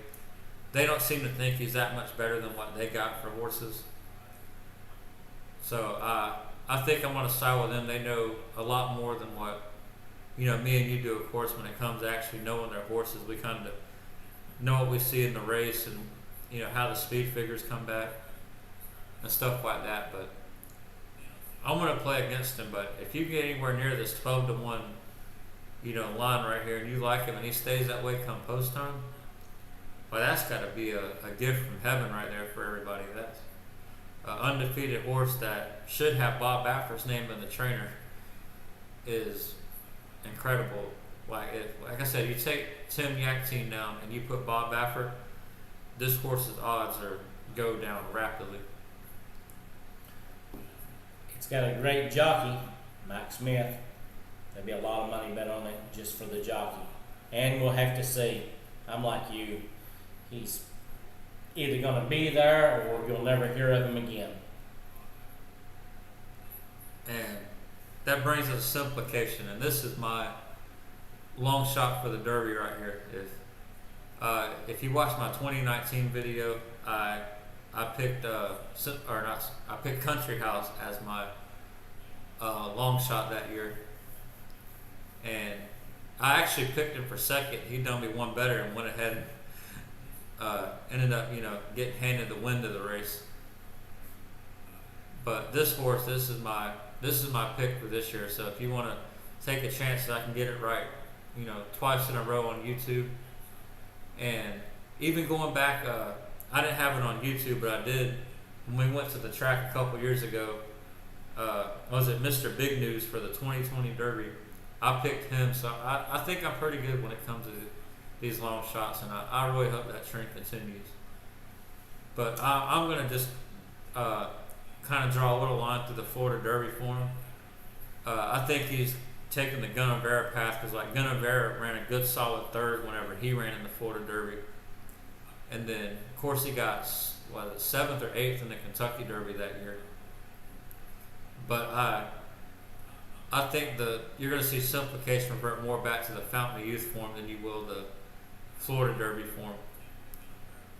don't seem to think he's that much better than what they got for horses. So I think I'm going to side with them. They know a lot more than what, me and you do, of course, when it comes to actually knowing their horses. We kind of know what we see in the race and, how the speed figures come back and stuff like that. But I'm going to play against him. But if you get anywhere near this 12-1 line right here, and you like him, and he stays that way come post time, well, that's got to be a gift from heaven right there for everybody. That's an undefeated horse that should have Bob Baffert's name in the trainer is incredible. Like I said, you take Tim Yakteen down and you put Bob Baffert, this horse's odds go down rapidly. It's got a great jockey, Mike Smith. There'll be a lot of money bet on it just for the jockey. And we'll have to see. I'm like you. He's either going to be there or you'll never hear of him again. And that brings us to simplification. And this is my long shot for the Derby right here. If you watch my 2019 video, I picked I picked Country House as my long shot that year, and I actually picked him for second. He done me one better and went ahead and ended up getting handed the win of the race. But this horse, this is my pick for this year. So if you want to take a chance that I can get it right, twice in a row on YouTube, and even going back, I didn't have it on YouTube, but I did when we went to the track a couple years ago. Was it Mr. Big News for the 2020 Derby? I picked him, so I think I'm pretty good when it comes to these long shots, and I really hope that trend continues. But I'm going to just kind of draw a little line through the Florida Derby for him. I think he's taking the Gunnavera path, because like Gunnavera ran a good solid third whenever he ran in the Florida Derby, and then of course he got 7th or 8th in the Kentucky Derby that year. But I think you're going to see simplification revert more back to the Fountain of Youth form than you will the Florida Derby form.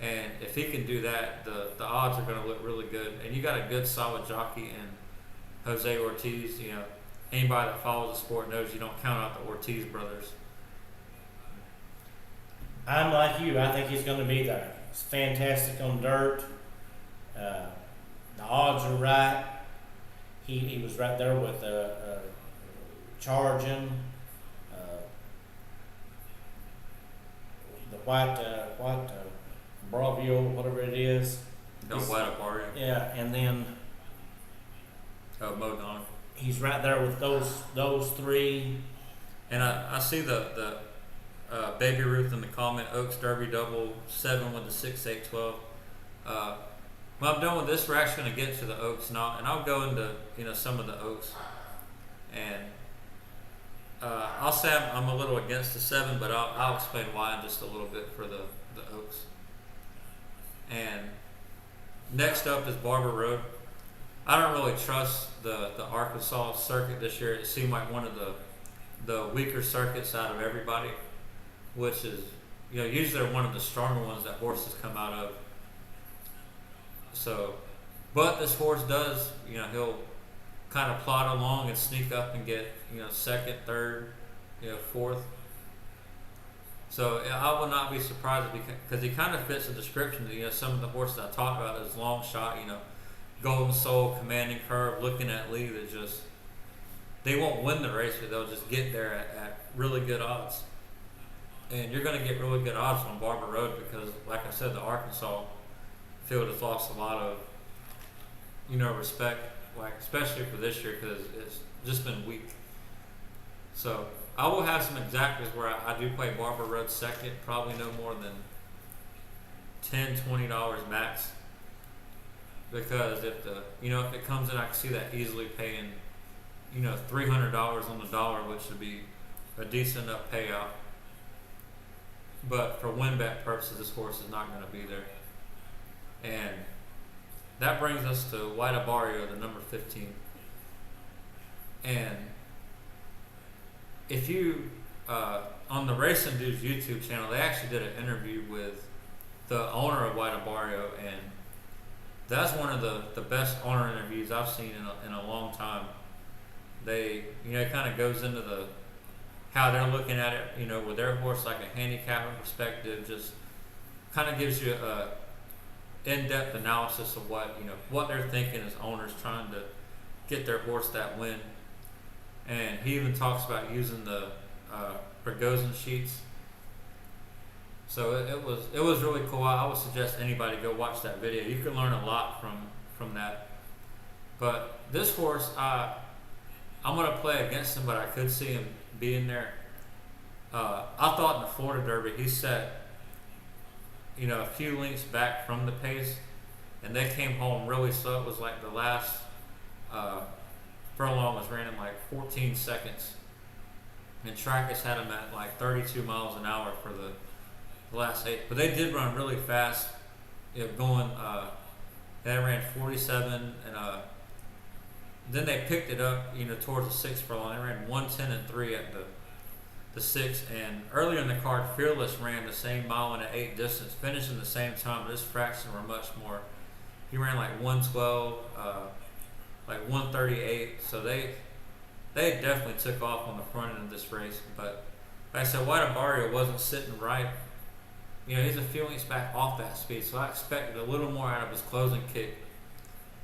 And if he can do that, the odds are going to look really good. And you got a good solid jockey in Jose Ortiz. Anybody that follows the sport knows you don't count out the Ortiz brothers. I'm like you. I think he's going to be there. He's fantastic on dirt. The odds are right. He was right there with Charging, the white Bravio, whatever it is. No, White Barrio. Yeah, and then Modon. He's right there with those three. And I see the Baby Ruth in the comment, Oaks Derby double 7 with the 6, 8, 12. When I'm done with this, we're actually going to get to the Oaks now, and I'll go into some of the Oaks. And I'll say I'm a little against the 7, but I'll explain why in just a little bit for the Oaks. And next up is Barber Road. I don't really trust the Arkansas circuit this year. It seemed like one of the weaker circuits out of everybody, which is usually they're one of the stronger ones that horses come out of. So, but this horse does, he'll kind of plod along and sneak up and get, second, third, fourth. So I will not be surprised because he kind of fits the description that, some of the horses I talked about as long shot, Golden Soul, Commanding Curve, Looking at Lee, that just, they won't win the race, but they'll just get there at really good odds. And you're going to get really good odds on Barber Road because, like I said, the Arkansas field has lost a lot of, respect, like especially for this year because it's just been weak. So I will have some exactas where I do play Barber Road second, probably no more than $10, $20 max. Because if it comes in, I can see that easily paying, $300 on the dollar, which would be a decent enough payout. But for win bet purposes, this horse is not going to be there. And that brings us to White Barrio, the number 15. And if you, on the Racing Dudes YouTube channel, they actually did an interview with the owner of White Barrio, and that's one of the best owner interviews I've seen in a long time. They, it kind of goes into how they're looking at it, with their horse, like a handicapping perspective, just kind of gives you a in-depth analysis of what they're thinking as owners trying to get their horse that win. And he even talks about using the Rogozin sheets. So it was really cool. I would suggest anybody go watch that video. You can learn a lot from that. But this horse, I'm gonna play against him, but I could see him being there. I thought in the Florida Derby he set, a few lengths back from the pace, and they came home really slow. It was like the last furlong was ran in like 14 seconds, and Trackus had him at like 32 miles an hour for the last 8. But they did run really fast. Going, they ran 47, and then they picked it up, towards the 6th furlong. They ran 1:10.3 at the 6th, and earlier in the card, Fearless ran the same mile and an 8 distance, finishing the same time, but his fraction were much more. He ran like 1:12, like 1:38, so they definitely took off on the front end of this race. But like I said, White Barrio wasn't sitting right. He's a few lengths back off that speed, so I expected a little more out of his closing kick,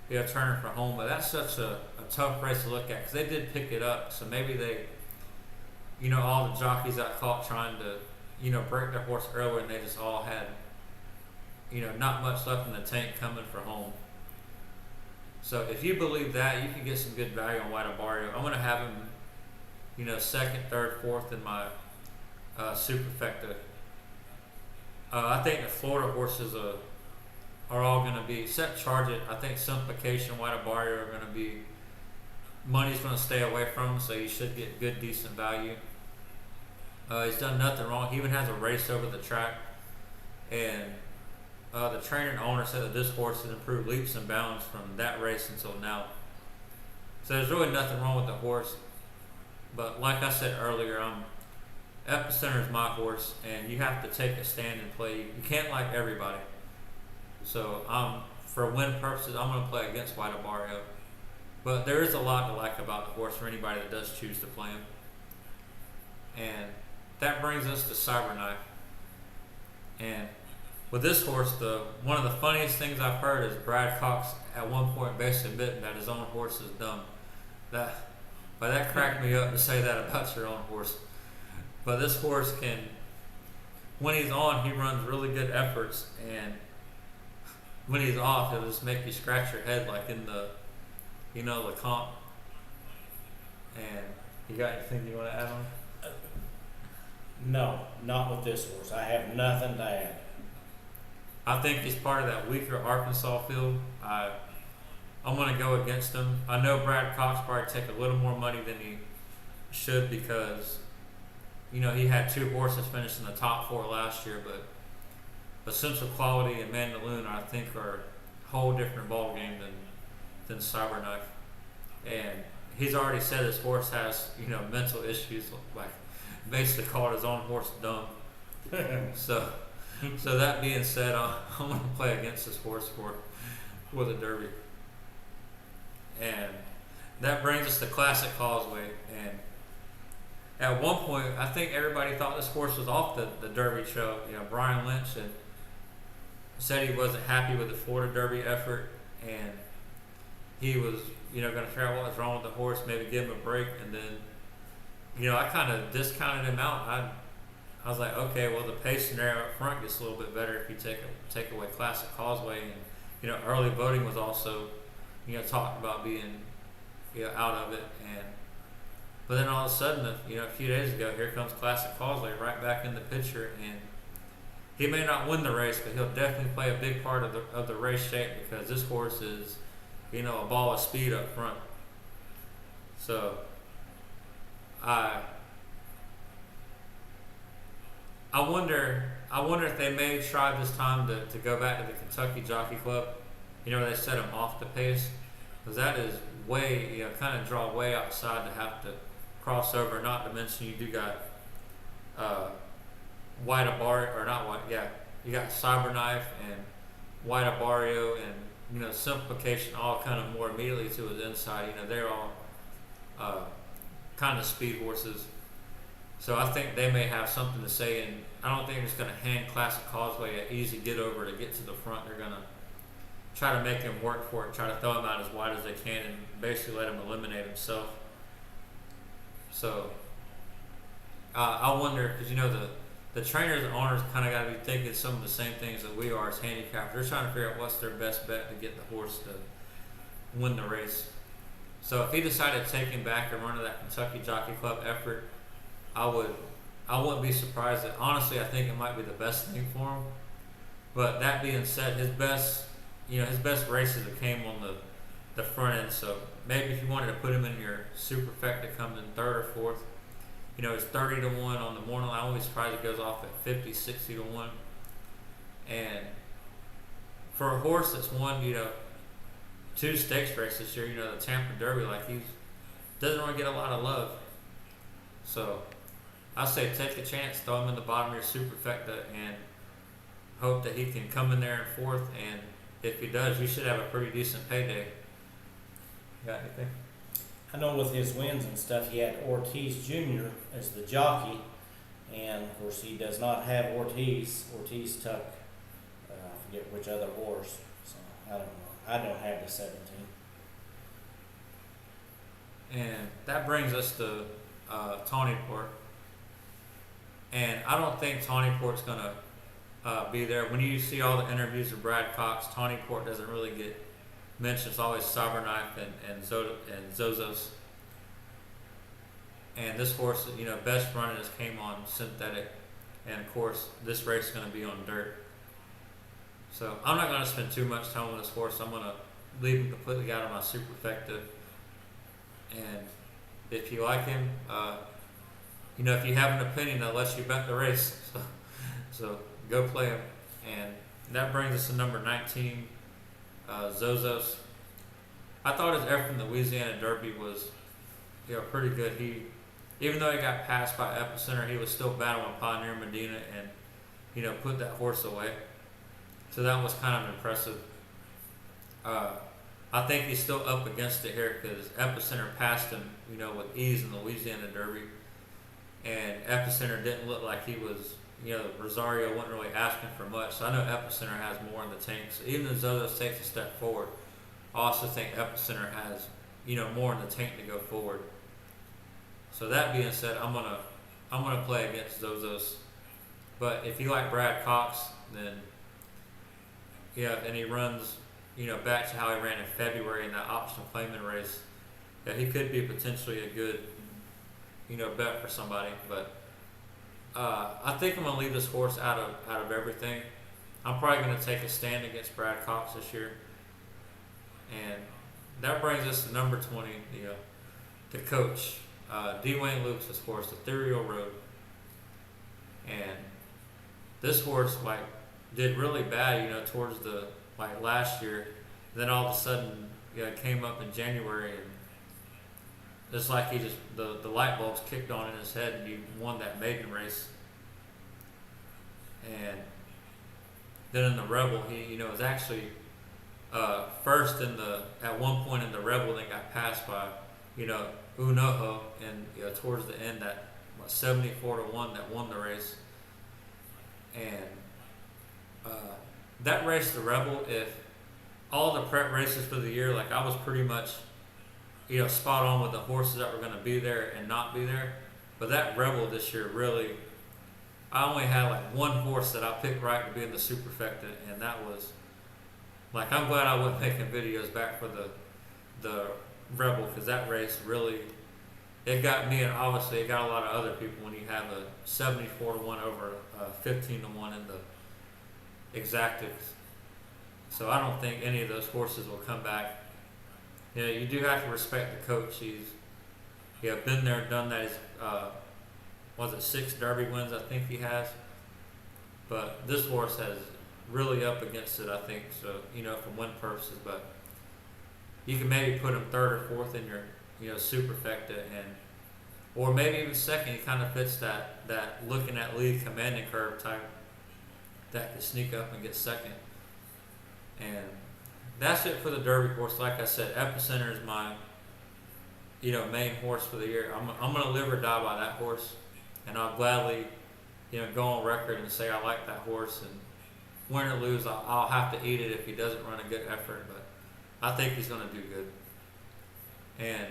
turning for home. But that's such a tough race to look at, because they did pick it up, so maybe they, all the jockeys got caught trying to, break their horse earlier, and they just all had, not much left in the tank coming for home. So if you believe that, you can get some good value on White Barrio. I'm going to have him, 2nd, 3rd, 4th in my superfecta. I think the Florida horses are all going to be, except Charge It. I think Simplification, White Barrio are going to be, money's going to stay away from him, so you should get good, decent value. He's done nothing wrong. He even has a race over the track, and the trainer and owner said that this horse has improved leaps and bounds from that race until now. So there's really nothing wrong with the horse. But like I said earlier, Epicenter is my horse, and you have to take a stand and play. You can't like everybody. So for win purposes, I'm going to play against White Barrio. But there is a lot to like about the horse for anybody that does choose to play him. And that brings us to Cyberknife. And with this horse, one of the funniest things I've heard is Brad Cox at one point basically admitting that his own horse is dumb. But that cracked me up to say that about your own horse. But this horse can, when he's on, he runs really good efforts, and when he's off, it'll just make you scratch your head, like in the, the comp. And you got anything you want to add on? No, not with this horse. I have nothing to add. I think he's part of that weaker Arkansas field. I'm going to go against him. I know Brad Cox probably take a little more money than he should, because he had 2 horses finish in the top 4 last year, but Central Quality and Mandaloon, I think, are a whole different ball game than Cyberknife. And he's already said his horse has, mental issues, like basically called his own horse dumb. So that being said, I'm going to play against this horse for the Derby. And that brings us to Classic Causeway. And at one point, I think everybody thought this horse was off the Derby show. Brian Lynch said he wasn't happy with the Florida Derby effort, and he was, going to figure out what was wrong with the horse, maybe give him a break. And then, I kind of discounted him out. I was like, okay, well, the pace scenario up front gets a little bit better if you take away Classic Causeway. And, early voting was also, talked about being, out of it. But then all of a sudden, a few days ago, here comes Classic Causeway right back in the picture, and he may not win the race, but he'll definitely play a big part of the race shape, because this horse is, a ball of speed up front. So I wonder if they may try this time to go back to the Kentucky Jockey Club. They set him off the pace, because that is way, kind of draw way outside to have to cross over. Not to mention you do got White Barrio, or not White, you got Cyberknife and White Barrio and Simplification, all kind of more immediately to his inside. They're all kind of speed horses. So I think they may have something to say, and I don't think they're just going to hand Classic Causeway an easy get over to get to the front. They're going to try to make him work for it, try to throw him out as wide as they can, and basically let him eliminate himself. So I wonder, because the trainers and owners kind of got to be thinking some of the same things that we are as handicappers. They're trying to figure out what's their best bet to get the horse to win the race. So if he decided to take him back and run to that Kentucky Jockey Club effort, I wouldn't be surprised. That honestly, I think it might be the best thing for him. But that being said, his best races that came on the front end. So maybe if you wanted to put him in your superfecta come in third or fourth, it's 30-1 on the morning line. I won't be surprised it goes off at 50, 60-1. And for a horse that's won, 2 stakes races this year, the Tampa Derby, he doesn't really get a lot of love. So I say take a chance, throw him in the bottom of your superfecta, and hope that he can come in there in fourth. And if he does, you should have a pretty decent payday. Got anything? I know with his wins and stuff, he had Ortiz Jr. as the jockey, and of course he does not have Ortiz. Ortiz took, I forget which other horse, so I don't know. I don't have the 17. And that brings us to Tawnyport. And I don't think Tawnyport's going to be there. When you see all the interviews of Brad Cox, Tawnyport doesn't really get mentioned. It's always Cyberknife and Zozos. And this horse, best running just came on synthetic. And of course, this race is going to be on dirt. So I'm not going to spend too much time on this horse. I'm going to leave him completely out of my superfecta. And if you like him, if you have an opinion, I'll let you bet the race. So go play him. And that brings us to number 19, Zozos. I thought his effort in the Louisiana Derby was, pretty good. Even though he got passed by Epicenter, he was still battling Pioneer Medina and, put that horse away. So that was kind of impressive. I think he's still up against it here because Epicenter passed him, with ease in the Louisiana Derby. And Epicenter didn't look like he was, Rosario wasn't really asking for much. So I know Epicenter has more in the tank. So even if Zozos takes a step forward, I also think Epicenter has, more in the tank to go forward. So that being said, I'm gonna play against Zozos. But if you like Brad Cox, then and he runs, back to how he ran in February in that optional claimant race, he could be potentially a good, bet for somebody. But I think I'm gonna leave this horse out of everything. I'm probably gonna take a stand against Brad Cox this year, and that brings us to number 20, the coach, D. Wayne Lucas' horse, Ethereal Road, and this horse did really bad, towards the last year. Then all of a sudden, came up in January, and it's like he just the light bulbs kicked on in his head, and he won that maiden race. And then in the Rebel, he was actually first at one point in the Rebel, then got passed by Unoho, and towards the end that 74-1 that won the race. And that race, the Rebel, if all the prep races for the year, I was pretty much, spot on with the horses that were going to be there and not be there. But that Rebel this year really, I only had one horse that I picked right to be in the superfecta, and that was, I'm glad I wasn't making videos back for the Rebel, because that race really, it got me, and obviously it got a lot of other people when you have a 74-1 over 15-1 in the exactics. So I don't think any of those horses will come back. You do have to respect the coach. He's been there, done that. He's 6 Derby wins I think he has. But this horse has really up against it, I think. So for win purposes, but you can maybe put him third or fourth in your superfecta, or maybe even second. He kind of fits that looking at lead commanding curve type that can sneak up and get second. And that's it for the Derby horse. Like I said, Epicenter is my main horse for the year. I'm gonna live or die by that horse, and I'll gladly go on record and say I like that horse, and win or lose, I'll have to eat it if he doesn't run a good effort. But I think he's gonna do good. And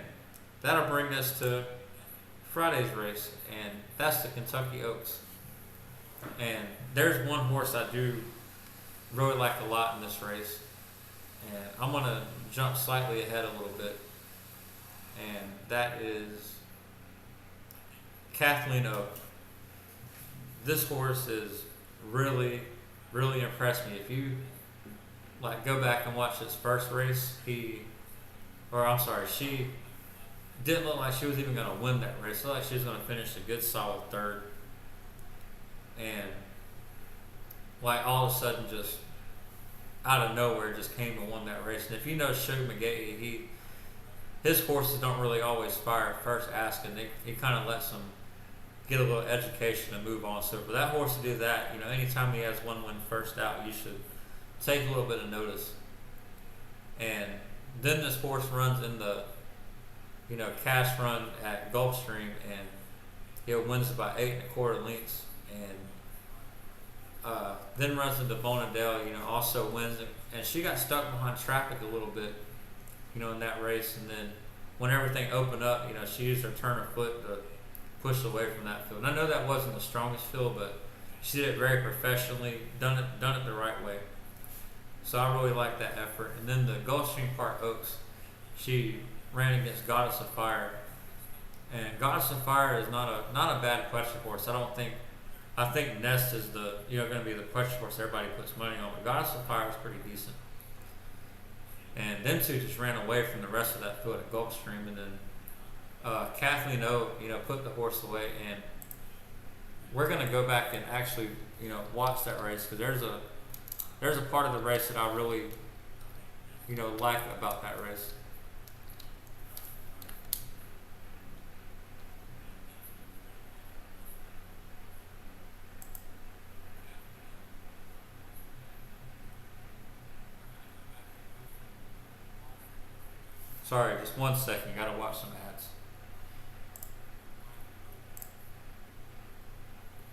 that'll bring us to Friday's race, and that's the Kentucky Oaks. And there's one horse I do really like a lot in this race, and I'm going to jump slightly ahead a little bit, and that is Kathleen O. This horse is really, really impressed me. If you go back and watch his first race, she didn't look like she was even going to win that race. It looked like she was going to finish a good solid third. And all of a sudden, just out of nowhere, just came and won that race. And if you know Suge McGahee, his horses don't really always fire at first asking. He kind of lets them get a little education and move on. So for that horse to do that, anytime he has one win first out, you should take a little bit of notice. And then this horse runs in the cash run at Gulfstream, and wins by 8 1/4 lengths, and then runs into Bonadell, also wins, and she got stuck behind traffic a little bit, in that race, and then when everything opened up, she used her turn of foot to push away from that field. And I know that wasn't the strongest field, but she did it very professionally, done it the right way. So I really like that effort. And then the Gulfstream Park Oaks, she ran against Goddess of Fire, and Goddess of Fire is not a bad question horse. I think Nest is the going to be the question horse everybody puts money on, but Goddess of Fire is pretty decent. And them two just ran away from the rest of that field at Gulfstream, and then Kathleen O, put the horse away, and we're going to go back and actually watch that race, because there's a part of the race that I really like about that race. Sorry, just 1 second. Gotta watch some ads.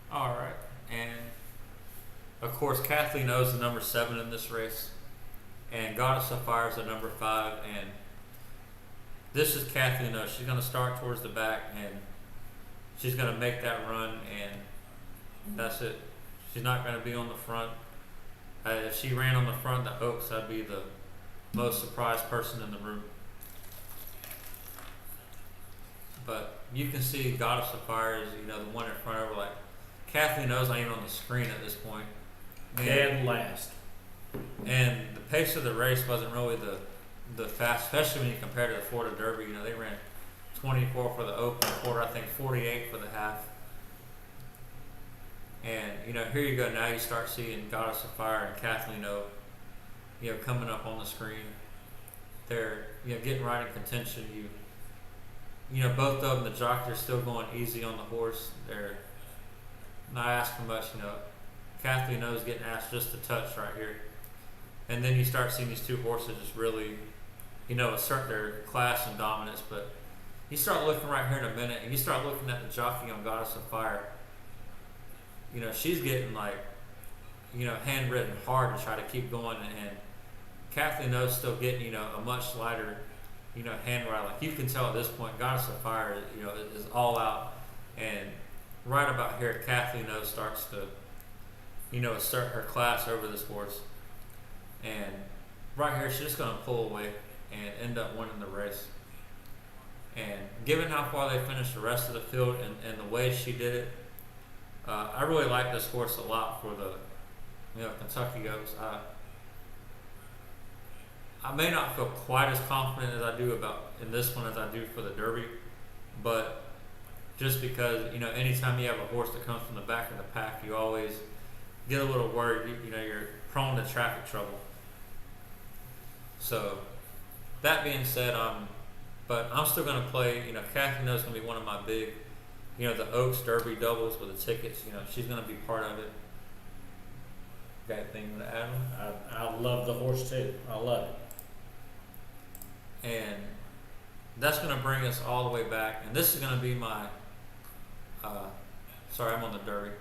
Alright, and of course Kathleen O is the number 7 in this race, and Goddess of Fire is the number 5, and this is Kathleen O. She's gonna start towards the back, and she's gonna make that run, and that's it. She's not gonna be on the front. If she ran on the front of the Oaks, I'd be the most surprised person in the room. But you can see Goddess of Fire is, the one in front of her. Kathleen O's not even on the screen at this point. Dead last. And the pace of the race wasn't really the fast, especially when you compare to the Florida Derby. They ran 24 for the open quarter, I think 48 for the half. And, here you go. Now you start seeing Goddess of Fire and Kathleen O, coming up on the screen. They're, getting right in contention. Both of them, the jockeys are still going easy on the horse. They're not asking much. Kathleen O is getting asked just a touch right here. And then you start seeing these two horses just really, assert their class and dominance. But you start looking right here in a minute, and you start looking at the jockey on Goddess of Fire. She's getting handwritten hard to try to keep going, and Kathleen O's still getting, a much lighter handwriting. You can tell at this point, Goddess of Fire, is all out, and right about here, Kathleen O starts to, assert her class over this horse, and right here, she's just going to pull away and end up winning the race. And given how far they finished the rest of the field and the way she did it, I really like this horse a lot for the, Kentucky Oaks. I may not feel quite as confident as I do in this one as I do for the Derby, but just because, anytime you have a horse that comes from the back of the pack, you always get a little worried. You're prone to traffic trouble. So, that being said, I'm still going to play, Kathleen O's going to be one of my big, the Oaks Derby doubles with the tickets. She's going to be part of it. Got anything to add on? I love the horse too. I love it. And that's going to bring us all the way back. And this is going to be my, sorry, I'm on the Derby.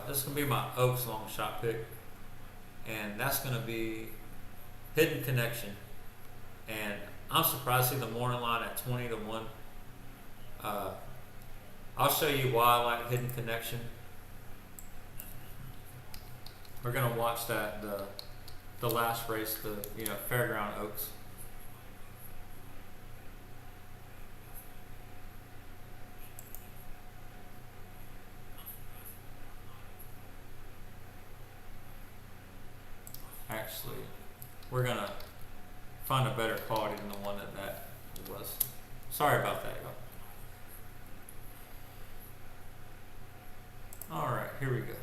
This is going to be my Oaks long shot pick. And that's going to be Hidden Connection. And I'm surprised to see the morning line at 20 to 1. I'll show you why I like Hidden Connection. We're gonna watch that the last race, the Fairground Oaks. Actually, we're gonna find a better quality than the one that was. Sorry about that, y'all. All right, here we go.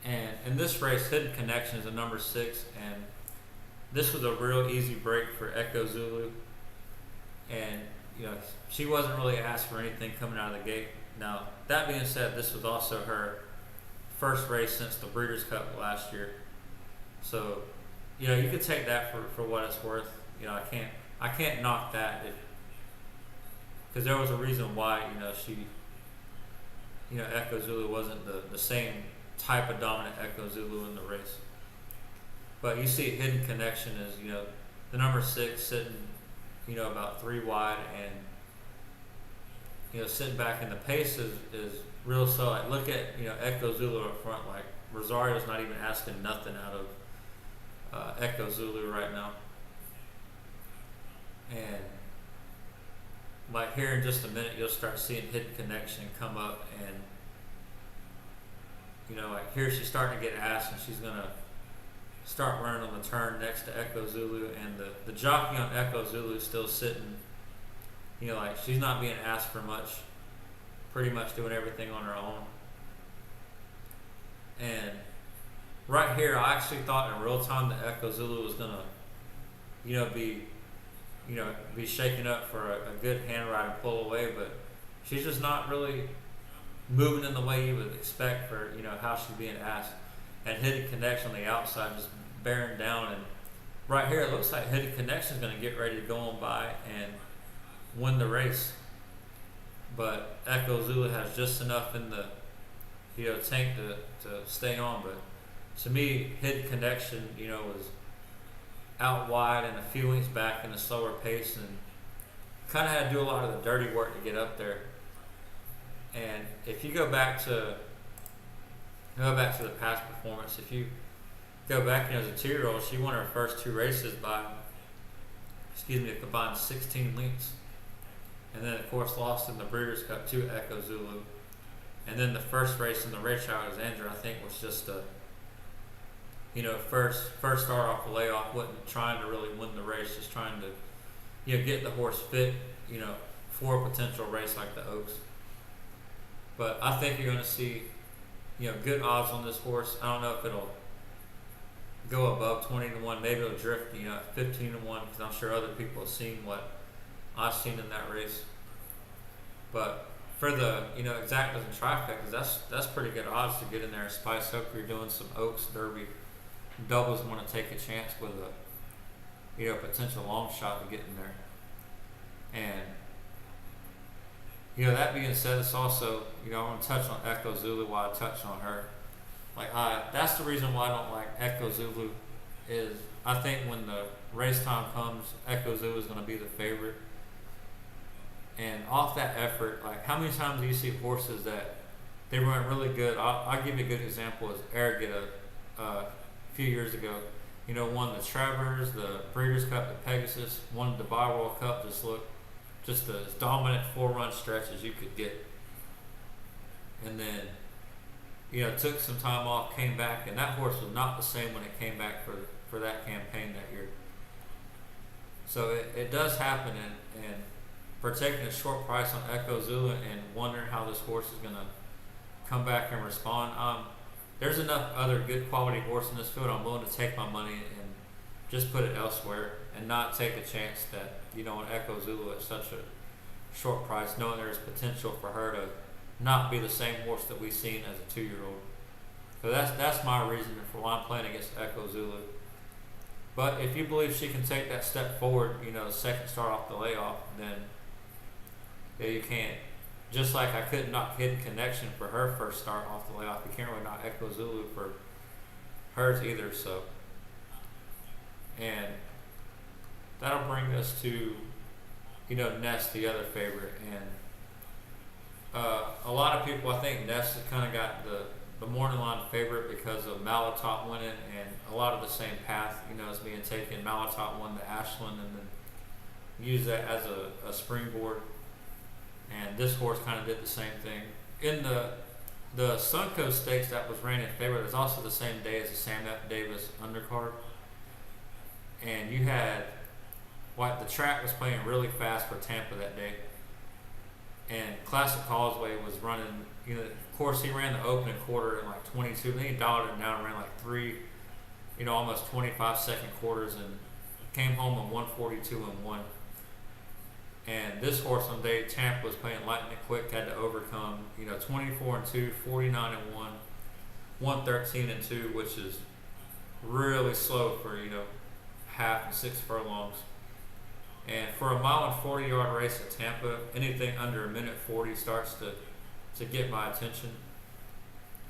And in this race, Hidden Connection is a number 6, and this was a real easy break for Echo Zulu. And she wasn't really asked for anything coming out of the gate. Now, that being said, this was also her first race since the Breeders' Cup last year. So, you could take that for what it's worth. I can't knock that because there was a reason why she Echo Zulu wasn't the same type of dominant Echo Zulu in the race. But you see Hidden Connection is the number 6 sitting about 3 wide, and sitting back, and the pace is real slow. Like, look at Echo Zulu up front. Like, Rosario's not even asking nothing out of Echo Zulu right now. And like here in just a minute, you'll start seeing Hidden Connection come up, and like here she's starting to get asked, and she's gonna start running on the turn next to Echo Zulu, and the jockey on Echo Zulu is still sitting. Like she's not being asked for much, pretty much doing everything on her own. And right here, I actually thought in real time that Echo Zulu was gonna, be shaken up for a good hand ride and pull away, but she's just not really moving in the way you would expect for how she's being asked. And Hidden Connection on the outside just bearing down, and right here it looks like Hidden Connection is going to get ready to go on by and win the race, but Echo Zulu has just enough in the tank to stay on. But to me, Hidden Connection was out wide and a few inches back in a slower pace, and kind of had to do a lot of the dirty work to get up there. And if you go back to the past performance, if you go back as a 2-year-old, she won her first 2 races by a combined 16 lengths, and then of course lost in the Breeders' Cup to Echo Zulu. And then the first race in the Rachel Alexander, I think, was just a first start off the layoff, wasn't trying to really win the race, just trying to get the horse fit for a potential race like the Oaks. But I think you're going to see good odds on this horse. I don't know if it'll go above 20-1. Maybe it'll drift 15-1, because I'm sure other people have seen what I've seen in that race. But for the exactas and trifectas, that's pretty good odds to get in there and spice up. You're doing some Oaks Derby doubles, want to take a chance with a potential long shot to get in there. And that being said, it's also I want to touch on Echo Zulu while I touch on her. That's the reason why I don't like Echo Zulu, is I think when the race time comes, Echo Zulu is going to be the favorite. And off that effort, how many times do you see horses that they run really good? I'll give you a good example. Is Arrogate a few years ago, won the Travers, the Breeders' Cup, the Pegasus, won the Dubai World Cup. Just looked just as dominant 4-run stretch as you could get. And then took some time off, came back, and that horse was not the same when it came back for that campaign that year. So it does happen, and for taking a short price on Echo Zulu and wondering how this horse is going to come back and respond, there's enough other good quality horse in this field. I'm willing to take my money and just put it elsewhere and not take a chance that an Echo Zulu at such a short price, knowing there's potential for her to not be the same horse that we've seen as a 2-year-old. So that's my reason for why I'm playing against Echo Zulu. But if you believe she can take that step forward, the second start off the layoff, then you can't. Just like I couldn't knock Hidden Connection for her first start off the layoff, you can't really knock Echo Zulu for hers either. So, and that'll bring us to, Nest, the other favorite. And a lot of people, I think Nest has kind of got the morning line favorite because of Malatot winning, and a lot of the same path, is being taken. Malatot won the Ashland and then used that as a springboard. And this horse kind of did the same thing. In the Suncoast Stakes that was ran in favor, it was also the same day as the Sam F. Davis Undercard. And you had, the track was playing really fast for Tampa that day. And Classic Causeway was running, of course he ran the opening quarter in like 22, then he dialed it down and ran like 3, almost 25-second quarters, and came home on 142-1. And this horse on day Tampa was playing lightning quick, had to overcome, 24-2, 49-1, 113-2, which is really slow for, half and 6 furlongs. And for a 1-40-yard race at Tampa, anything under 1:40 starts to get my attention.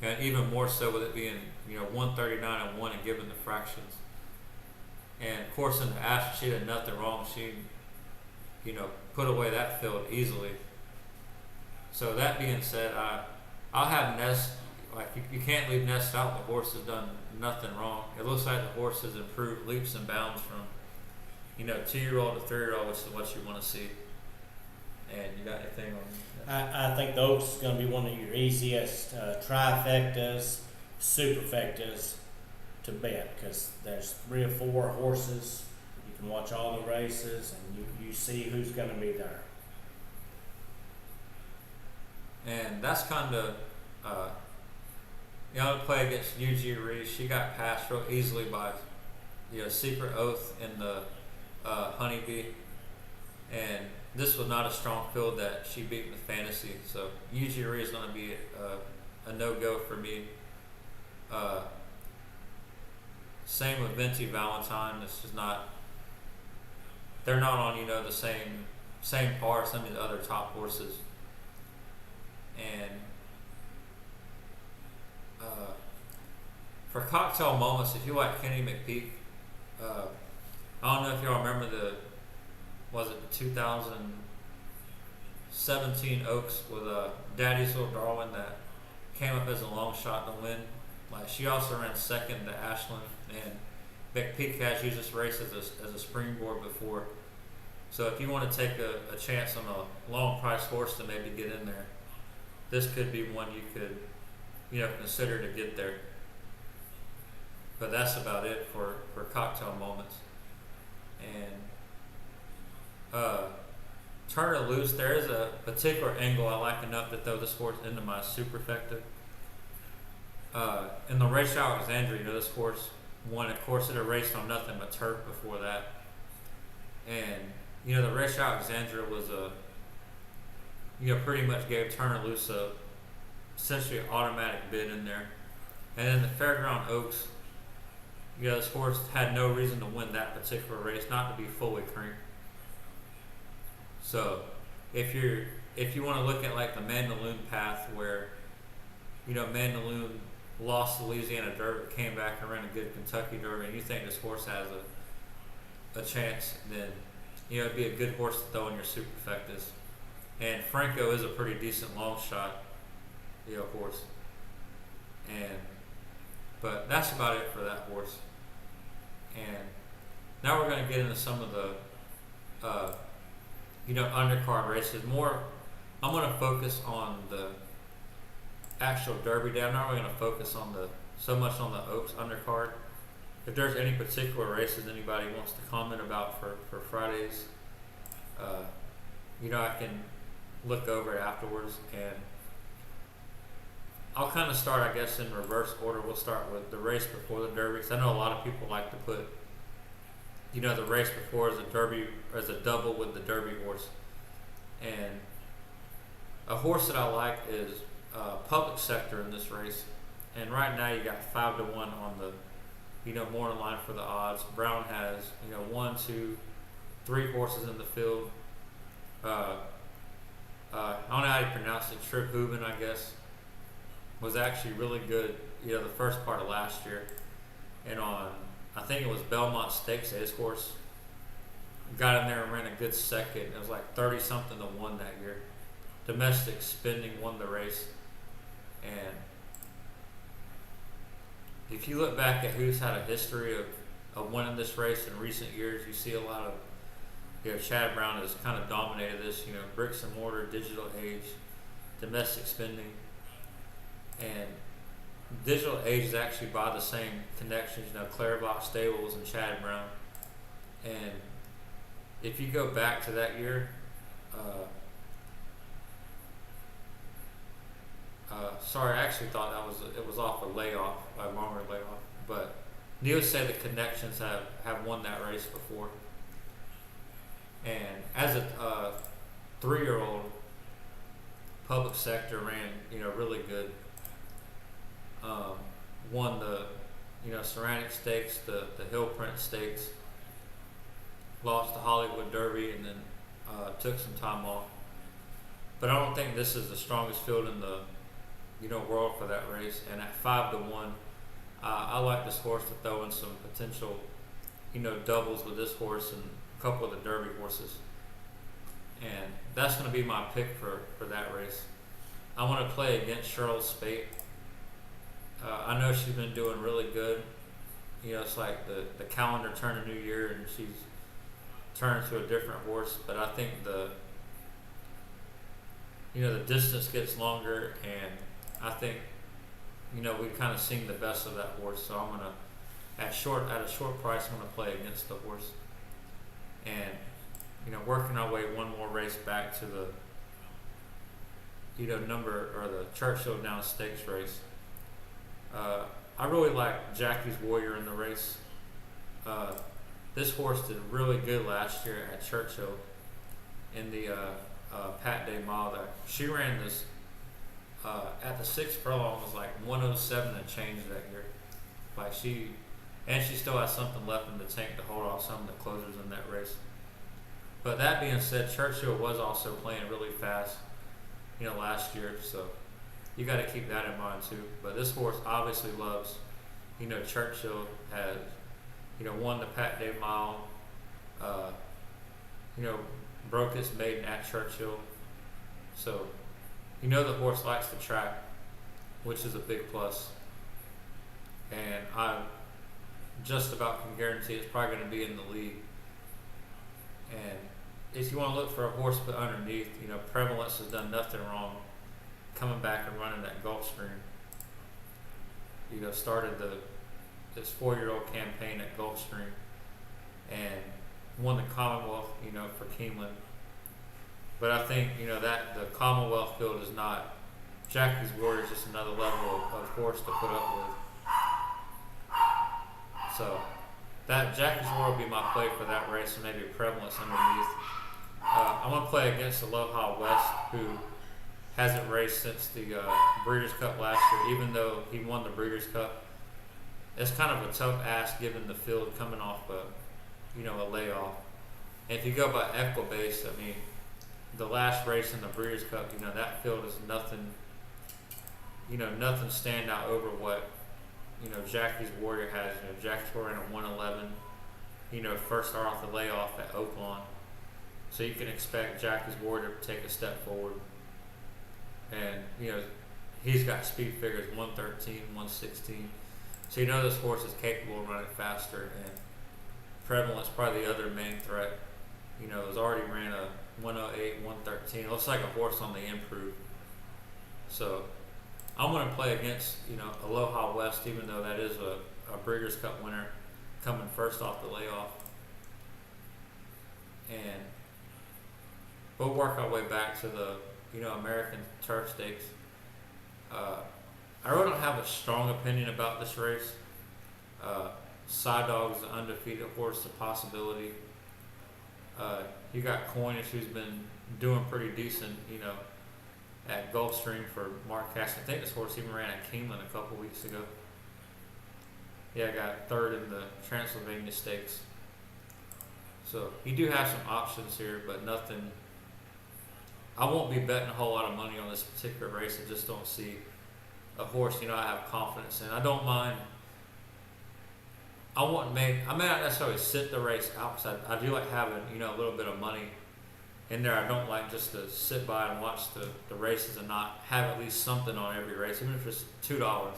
And even more so with it being, 139-1 and given the fractions. And of course in the Ashes, she did nothing wrong. She, put away that field easily. So that being said, I'll have Nest, you can't leave Nest out. The horse has done nothing wrong. It looks like the horse has improved leaps and bounds from, 2-year-old to 3-year-old, which is what you want to see. And you got anything on that? I think the Oaks is going to be one of your easiest trifectas, superfectas to bet, because there's 3 or 4 horses. You can watch all the races and you see who's going to be there. And that's kind of, to play against UG Reese. She got passed real easily by, Secret Oath in the Honeybee. And this was not a strong field that she beat in the fantasy. So UG Reese is going to be a no-go for me. Same with Venti Valentine. This is not, they're not on, the same par as some of the other top horses. And for cocktail moments, if you like Kenny McPeak, I don't know if y'all remember the 2017 Oaks with Daddy's Little Darwin that came up as a long shot to win. She also ran second to Ashland, and McPeak has used this race as a springboard before. So if you want to take a chance on a long price horse to maybe get in there, this could be one you could, consider to get there. But that's about it for cocktail moments. And Turn Her Loose, there is a particular angle I like enough to throw this horse into my superfecta. In the race at Alexandria, this horse won. Of course, it had raced on nothing but turf before that. And, the race at Alexandria was pretty much gave Turn Her Loose essentially an automatic bid in there. And then the Fairground Oaks, this horse had no reason to win that particular race, not to be fully creamed. So if you want to look at like the Mandaloun path where, Mandaloun lost the Louisiana Derby, came back and ran a good Kentucky Derby, and you think this horse has a chance, then it'd be a good horse to throw in your superfectas. And Franco is a pretty decent long shot, horse. But that's about it for that horse. And now we're going to get into some of the undercard races. I'm going to focus on the actual Derby day. I'm not really going to focus on so much on the Oaks undercard. If there's any particular races anybody wants to comment about for Fridays, I can look over it afterwards. And I'll kind of start, I guess, in reverse order. We'll start with the race before the Derby, because I know a lot of people like to put, the race before as a Derby, as a double with the Derby horse. And a horse that I like is Public Sector in this race. And right now you got 5-1 on the, morning line for the odds. Brown has, 1, 2, 3 horses in the field. I don't know how you pronounce it. Trip Hubin, I guess, was actually really good, the first part of last year. And on, I think it was Belmont Stakes, his horse got in there and ran a good second. It was like 30 something to 1 that year. Domestic Spending won the race. And if you look back at who's had a history of winning this race in recent years, you see a lot of, Chad Brown has kind of dominated this, bricks and mortar, digital age, Domestic Spending. And Digital Age is actually by the same connections, Clairvox Stables and Chad Brown. And if you go back to that year, sorry, I actually thought it was off a layoff, a longer layoff. But needless to say, the connections have won that race before. And as a 3-year-old, Public Sector ran, really good. Won the, Ceramic Stakes, the Hill Print Stakes. Lost the Hollywood Derby, and then took some time off. But I don't think this is the strongest field in the world for that race. And at 5 to 1, I like this horse to throw in some potential doubles with this horse and a couple of the Derby horses. And that's going to be my pick for that race. I want to play against Cheryl Spate. I know she's been doing really good. It's like the calendar turned a new year and she's turned to a different horse. But I think the distance gets longer, and I think we've kind of seen the best of that horse. So I'm gonna at a short price, I'm gonna play against the horse, and working our way one more race back to the the Churchill Downs Stakes race. I really like Jackie's Warrior in the race. This horse did really good last year at Churchill in the Pat Day Mile. That she ran this at the 6th furlong was like 107 and change that year. Like she still has something left in the tank to hold off some of the closers in that race. But that being said, Churchill was also playing really fast, last year. So you got to keep that in mind too. But this horse obviously loves, Churchill has, won the Pat Day Mile, broke its maiden at Churchill. So, the horse likes the track, which is a big plus. And I just about can guarantee it's probably going to be in the lead. And if you want to look for a horse put underneath, Prevalence has done nothing wrong coming back and running that Gulfstream. Started this 4-year-old campaign at Gulfstream and won the Commonwealth, for Keeneland. But I think, that the Commonwealth field is not, Jackie's Warrior is just another level of horse to put up with. So that Jackie's Warrior will be my play for that race, and maybe Prevalence underneath. I'm going to play against Aloha West, who hasn't raced since the Breeders' Cup last year, even though he won the Breeders' Cup. It's kind of a tough ask given the field coming off a layoff. And if you go by Equibase, the last race in the Breeders' Cup, that field is nothing, nothing stand out over what, Jackie's Warrior has. Jackie's Warrior in a 111, first start off the layoff at Oaklawn. So you can expect Jackie's Warrior to take a step forward. And, he's got speed figures 113, 116. So this horse is capable of running faster. And Prevalence, probably the other main threat, has already ran a 108, 113. It looks like a horse on the improve. So I'm going to play against, Aloha West, even though that is a Breeders' Cup winner coming first off the layoff. And we'll work our way back to the, American Turf Stakes. I really don't have a strong opinion about this race. Side Dog is an undefeated horse, a possibility. You got Coinage, who's been doing pretty decent, at Gulfstream for Mark Cash. I think this horse even ran at Keeneland a couple weeks ago. Yeah, I got third in the Transylvania Stakes. So you do have some options here, but nothing. I won't be betting a whole lot of money on this particular race. I just don't see a horse, I have confidence in. I I may not necessarily sit the race out because I do like having a little bit of money in there. I don't like just to sit by and watch the races and not have at least something on every race, even if it's $2.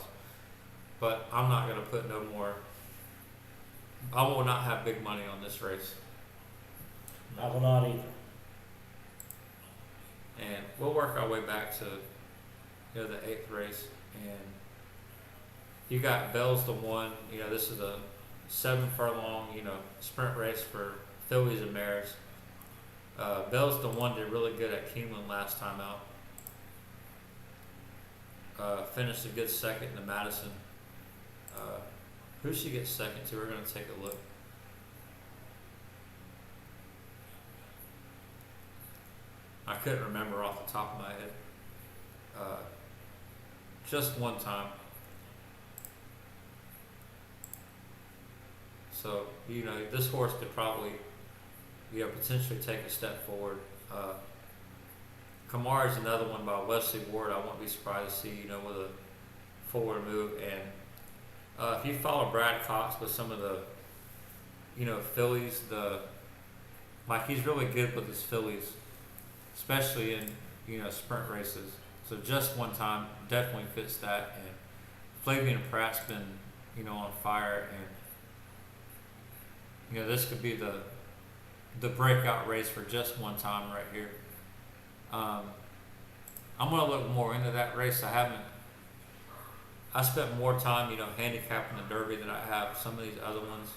But I'm not going to put no more. I will not have big money on this race. I will not either. And we'll work our way back to the 8th race. And you got Bell's the one. This is a 7 furlong sprint race for fillies and mares. Bell's the one did really good at Keeneland last time out. Finished a good second in the Madison. Who she gets second to? We're going to take a look. I couldn't remember off the top of my head. Just one time. So, this horse could probably, potentially take a step forward. Kamara's another one by Wesley Ward. I won't be surprised to see, with a forward move. And if you follow Brad Cox with some of the, fillies, he's really good with his fillies, especially in, sprint races. So just one time definitely fits that. And Flavian Pratt's been, on fire. And, this could be the breakout race for just one time right here. I'm going to look more into that race. I spent more time, handicapping the Derby than I have some of these other ones.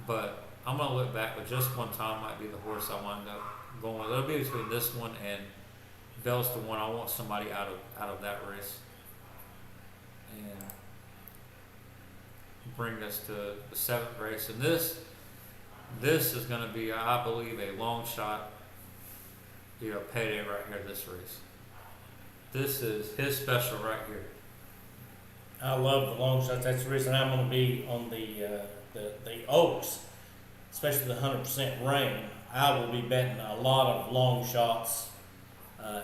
But I'm going to look back, but just one time might be the horse I wind up going with. It'll be between this one and Bell's the one. I want somebody out of that race. And bring us to the 7th race. And this is going to be, I believe, a long shot, payday right here, this race. This is his special right here. I love the long shots. That's the reason I'm going to be on the Oaks, especially the 100% rain. I will be betting a lot of long shots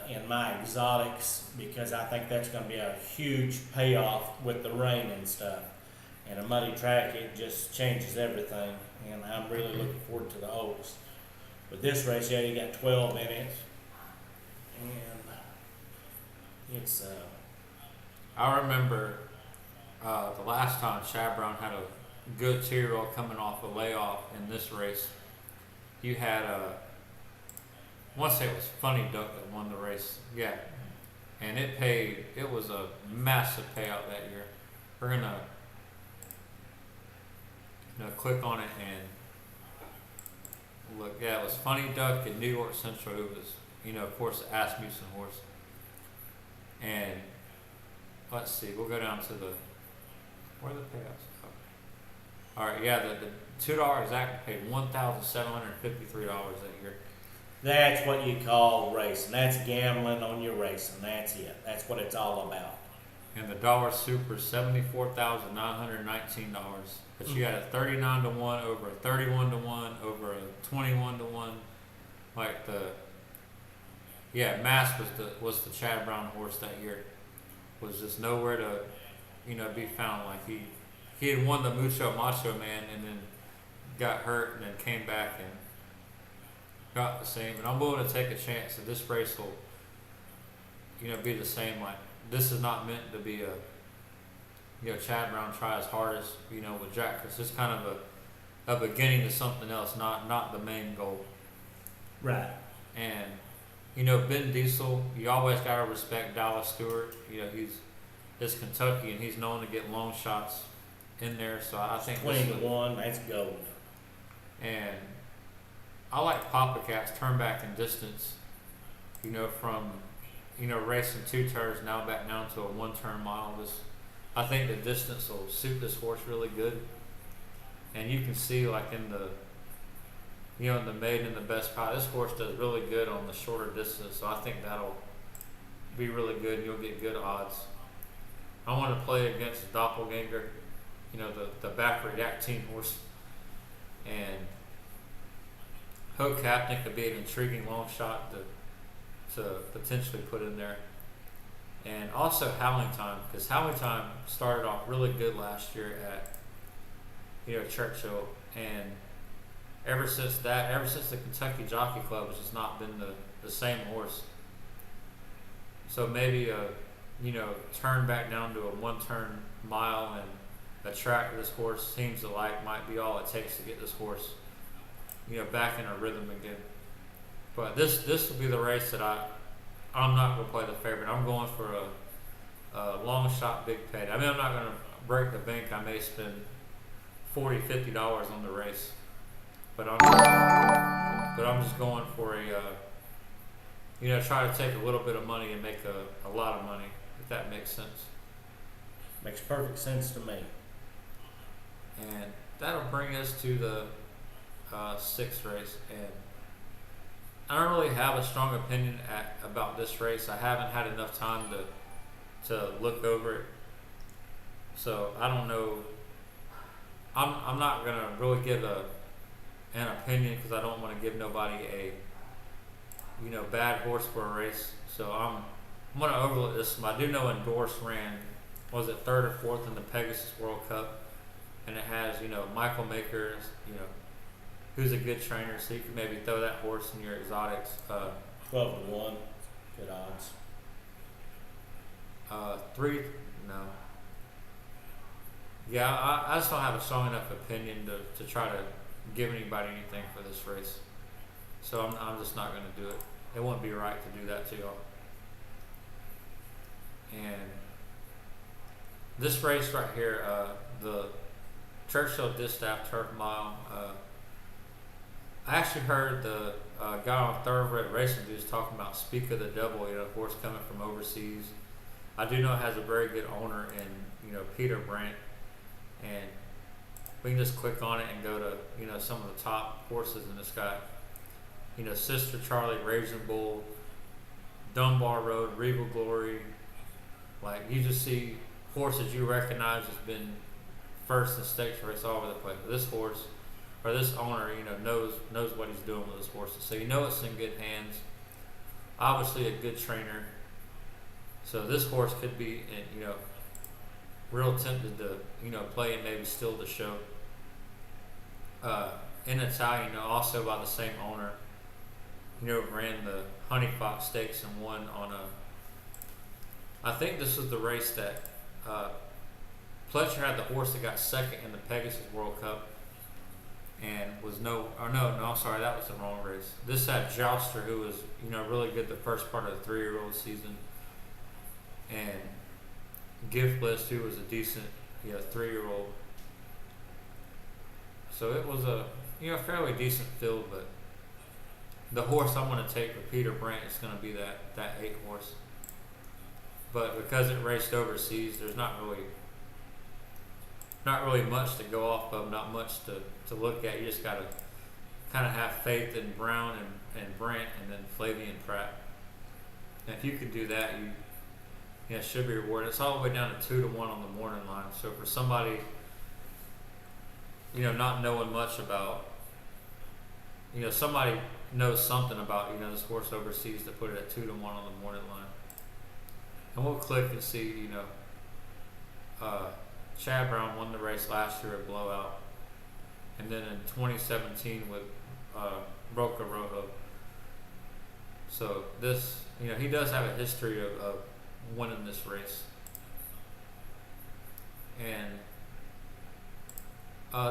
in my exotics because I think that's going to be a huge payoff with the rain and stuff. And a muddy track, it just changes everything. And I'm really looking forward to the Oaks. But this race, you got 12 in it. And it's... I remember the last time Chad Brown had a good 2-year-old coming off a layoff in this race. You had I want to say it was Funny Duck that won the race. Yeah. And it was a massive payout that year. We're going to click on it and look. Yeah, it was Funny Duck in New York Central. It was, of course, the Asmussen horse. And let's see, we'll go down to where are the payouts? Oh. All right, yeah, the $2 exactly paid $1,753 that year. That's what you call racing. That's gambling on your racing. That's it. That's what it's all about. And the dollar super $74,919. But you got a 39-1 over a 31-1 over a 21-1. Mass was the Chad Brown horse that year. Was just nowhere to, be found. Like he had won the Mucho Macho Man and then got hurt and then came back and got the same. And I'm willing to take a chance that this race will, be the same. Like this is not meant to be Chad Brown try his hardest, with Jack. Cause it's kind of a beginning to something else, not the main goal. Right. And Ben Diesel, you always gotta respect Dallas Stewart. He's Kentucky and he's known to get long shots in there. So I think 20-1, that's gold. And I like Papa Cat's turn back in distance. From racing 2 turns now back down to a 1-turn mile. I think the distance will suit this horse really good. And you can see like in the in the maiden and the best pie, this horse does really good on the shorter distance. So I think that'll be really good and you'll get good odds. I want to play against Doppelganger, the Baffert Yak team horse. And Hope Captain could be an intriguing long shot to potentially put in there. And also Howling Time, because Howling Time started off really good last year Churchill, and ever since the Kentucky Jockey Club has just not been the same horse. So maybe turn back down to a 1-turn mile and a track this horse seems to like might be all it takes to get this horse, back in a rhythm again. But this will be the race that I'm not going to play the favorite. I'm going for a long shot big payday. I mean, I'm not going to break the bank. I may spend $40, $50 on the race, but I'm just going for try to take a little bit of money and make a lot of money, if that makes sense. Makes perfect sense to me. And that'll bring us to the 6th race. And I don't really have a strong opinion about this race. I haven't had enough time to look over it, so I don't know. I'm not gonna really give an opinion because I don't want to give nobody a bad horse for a race. So I'm gonna overlook this one. I do know Endorse ran, was it 3rd or 4th in the Pegasus World Cup, and it has Michael Makers, who's a good trainer, so you can maybe throw that horse in your exotics. 12-1, good odds. 3, no. Yeah, I just don't have a strong enough opinion to try to give anybody anything for this race. So I'm just not going to do it. It wouldn't be right to do that to y'all. And this race right here, the Churchill Distaff Turf Mile, I actually heard the guy on Thoroughbred Racing News talking about Speak of the Devil, horse coming from overseas. I do know it has a very good owner in, Peter Brandt. And we can just click on it and go to, some of the top horses in this guy. Sister Charlie, Raging Bull, Dunbar Road, Regal Glory. Like, you just see horses you recognize has been first in stakes race all over the place. But this horse, or this owner, knows what he's doing with his horses. So it's in good hands. Obviously a good trainer. So this horse could be, real tempted to, play and maybe steal the show. In Italian, also by the same owner, ran the Honey Fox Stakes and won on I think this was the race that Pletcher had the horse that got second in the Pegasus World Cup and was I'm sorry, that was the wrong race. This had Jouster, who was, really good the first part of the 3-year-old season, and Gift List, who was a decent 3-year-old. So it was a fairly decent field, but the horse I'm going to take for Peter Brandt is going to be that 8 horse. But because it raced overseas, there's not really much to go off of, not much to look at. You just got to kind of have faith in Brown and Brandt and then Flavian Pratt. And if you could do that, you should be rewarded. It's all the way down to 2-1 on the morning line. So for somebody, not knowing much about, somebody knows something about, this horse overseas to put it at 2-1 on the morning line. And we'll click and see, Chad Brown won the race last year at Blowout. And then in 2017 with Broca Rojo. So this, he does have a history of winning this race. And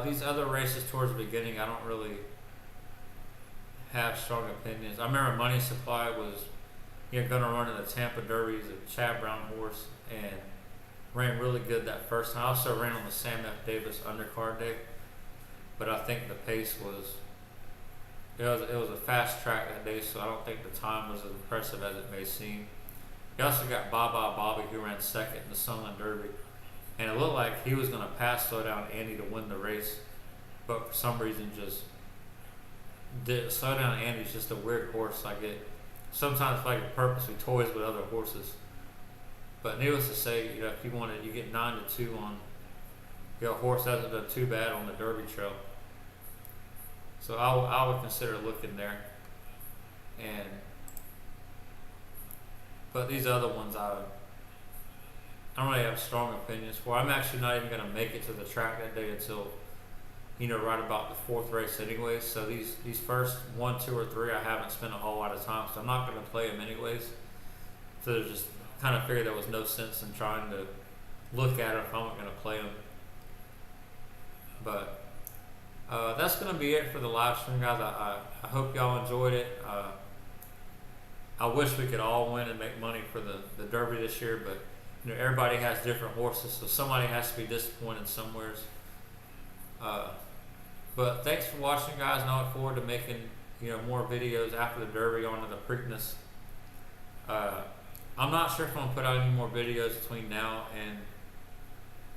these other races towards the beginning, I don't really have strong opinions. I remember Money Supply was going to run in the Tampa Derby, a Chad Brown horse, and ran really good that first time. I also ran on the Sam F. Davis undercard day, but I think the pace was it was a fast track that day, so I don't think the time was as impressive as it may seem. You also got Baba Bobby, who ran second in the Sunland Derby, and it looked like he was going to pass Slow Down Andy to win the race, but for some reason just did. Slow Down Andy's just a weird horse. Sometimes like it purposely toys with other horses. But needless to say, if you wanted, you get 9-2 on a horse that hasn't done too bad on the Derby trail. So I would consider looking there. But these other ones I don't really have strong opinions for. I'm actually not even going to make it to the track that day until right about the fourth race anyways. So these first 1, 2, or 3, I haven't spent a whole lot of time, so I'm not going to play them anyways. So there's just kind of figured there was no sense in trying to look at them if I'm not going to play them. But that's going to be it for the live stream, guys. I hope y'all enjoyed it. I wish we could all win and make money for the Derby this year, but everybody has different horses, so somebody has to be disappointed somewheres. But thanks for watching, guys, and I look forward to making more videos after the Derby onto the Preakness. I'm not sure if I'm gonna put out any more videos between now and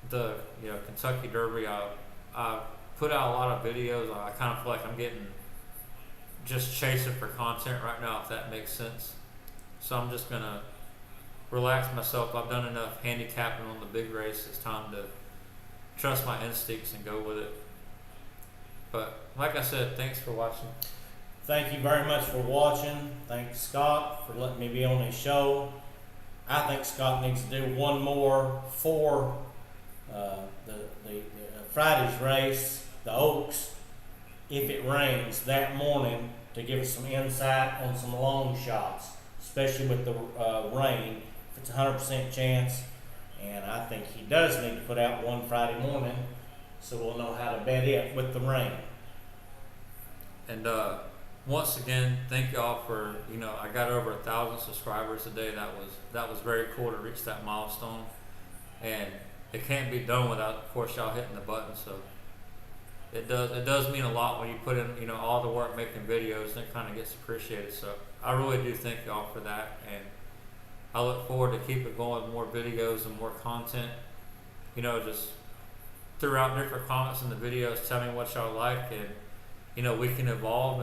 the Kentucky Derby. I put out a lot of videos. I kind of feel like I'm getting just chasing for content right now, if that makes sense. So I'm just gonna relax myself. I've done enough handicapping on the big race. It's time to trust my instincts and go with it. But like I said, thanks for watching. Thank you very much for watching. Thanks, Scott, for letting me be on his show. I think Scott needs to do one more for the Friday's race, the Oaks, if it rains that morning, to give us some insight on some long shots, especially with the rain. If it's a 100% chance, and I think he does need to put out one Friday morning, so we'll know how to bet it with the rain. And once again, thank y'all for I got over 1,000 subscribers today. That was very cool to reach that milestone, and it can't be done without, of course, y'all hitting the button. So it does mean a lot when you put in all the work making videos, and it kind of gets appreciated. So I really do thank y'all for that, and I look forward to keeping going with more videos and more content. Just throughout different comments in the videos, tell me what y'all like, and we can evolve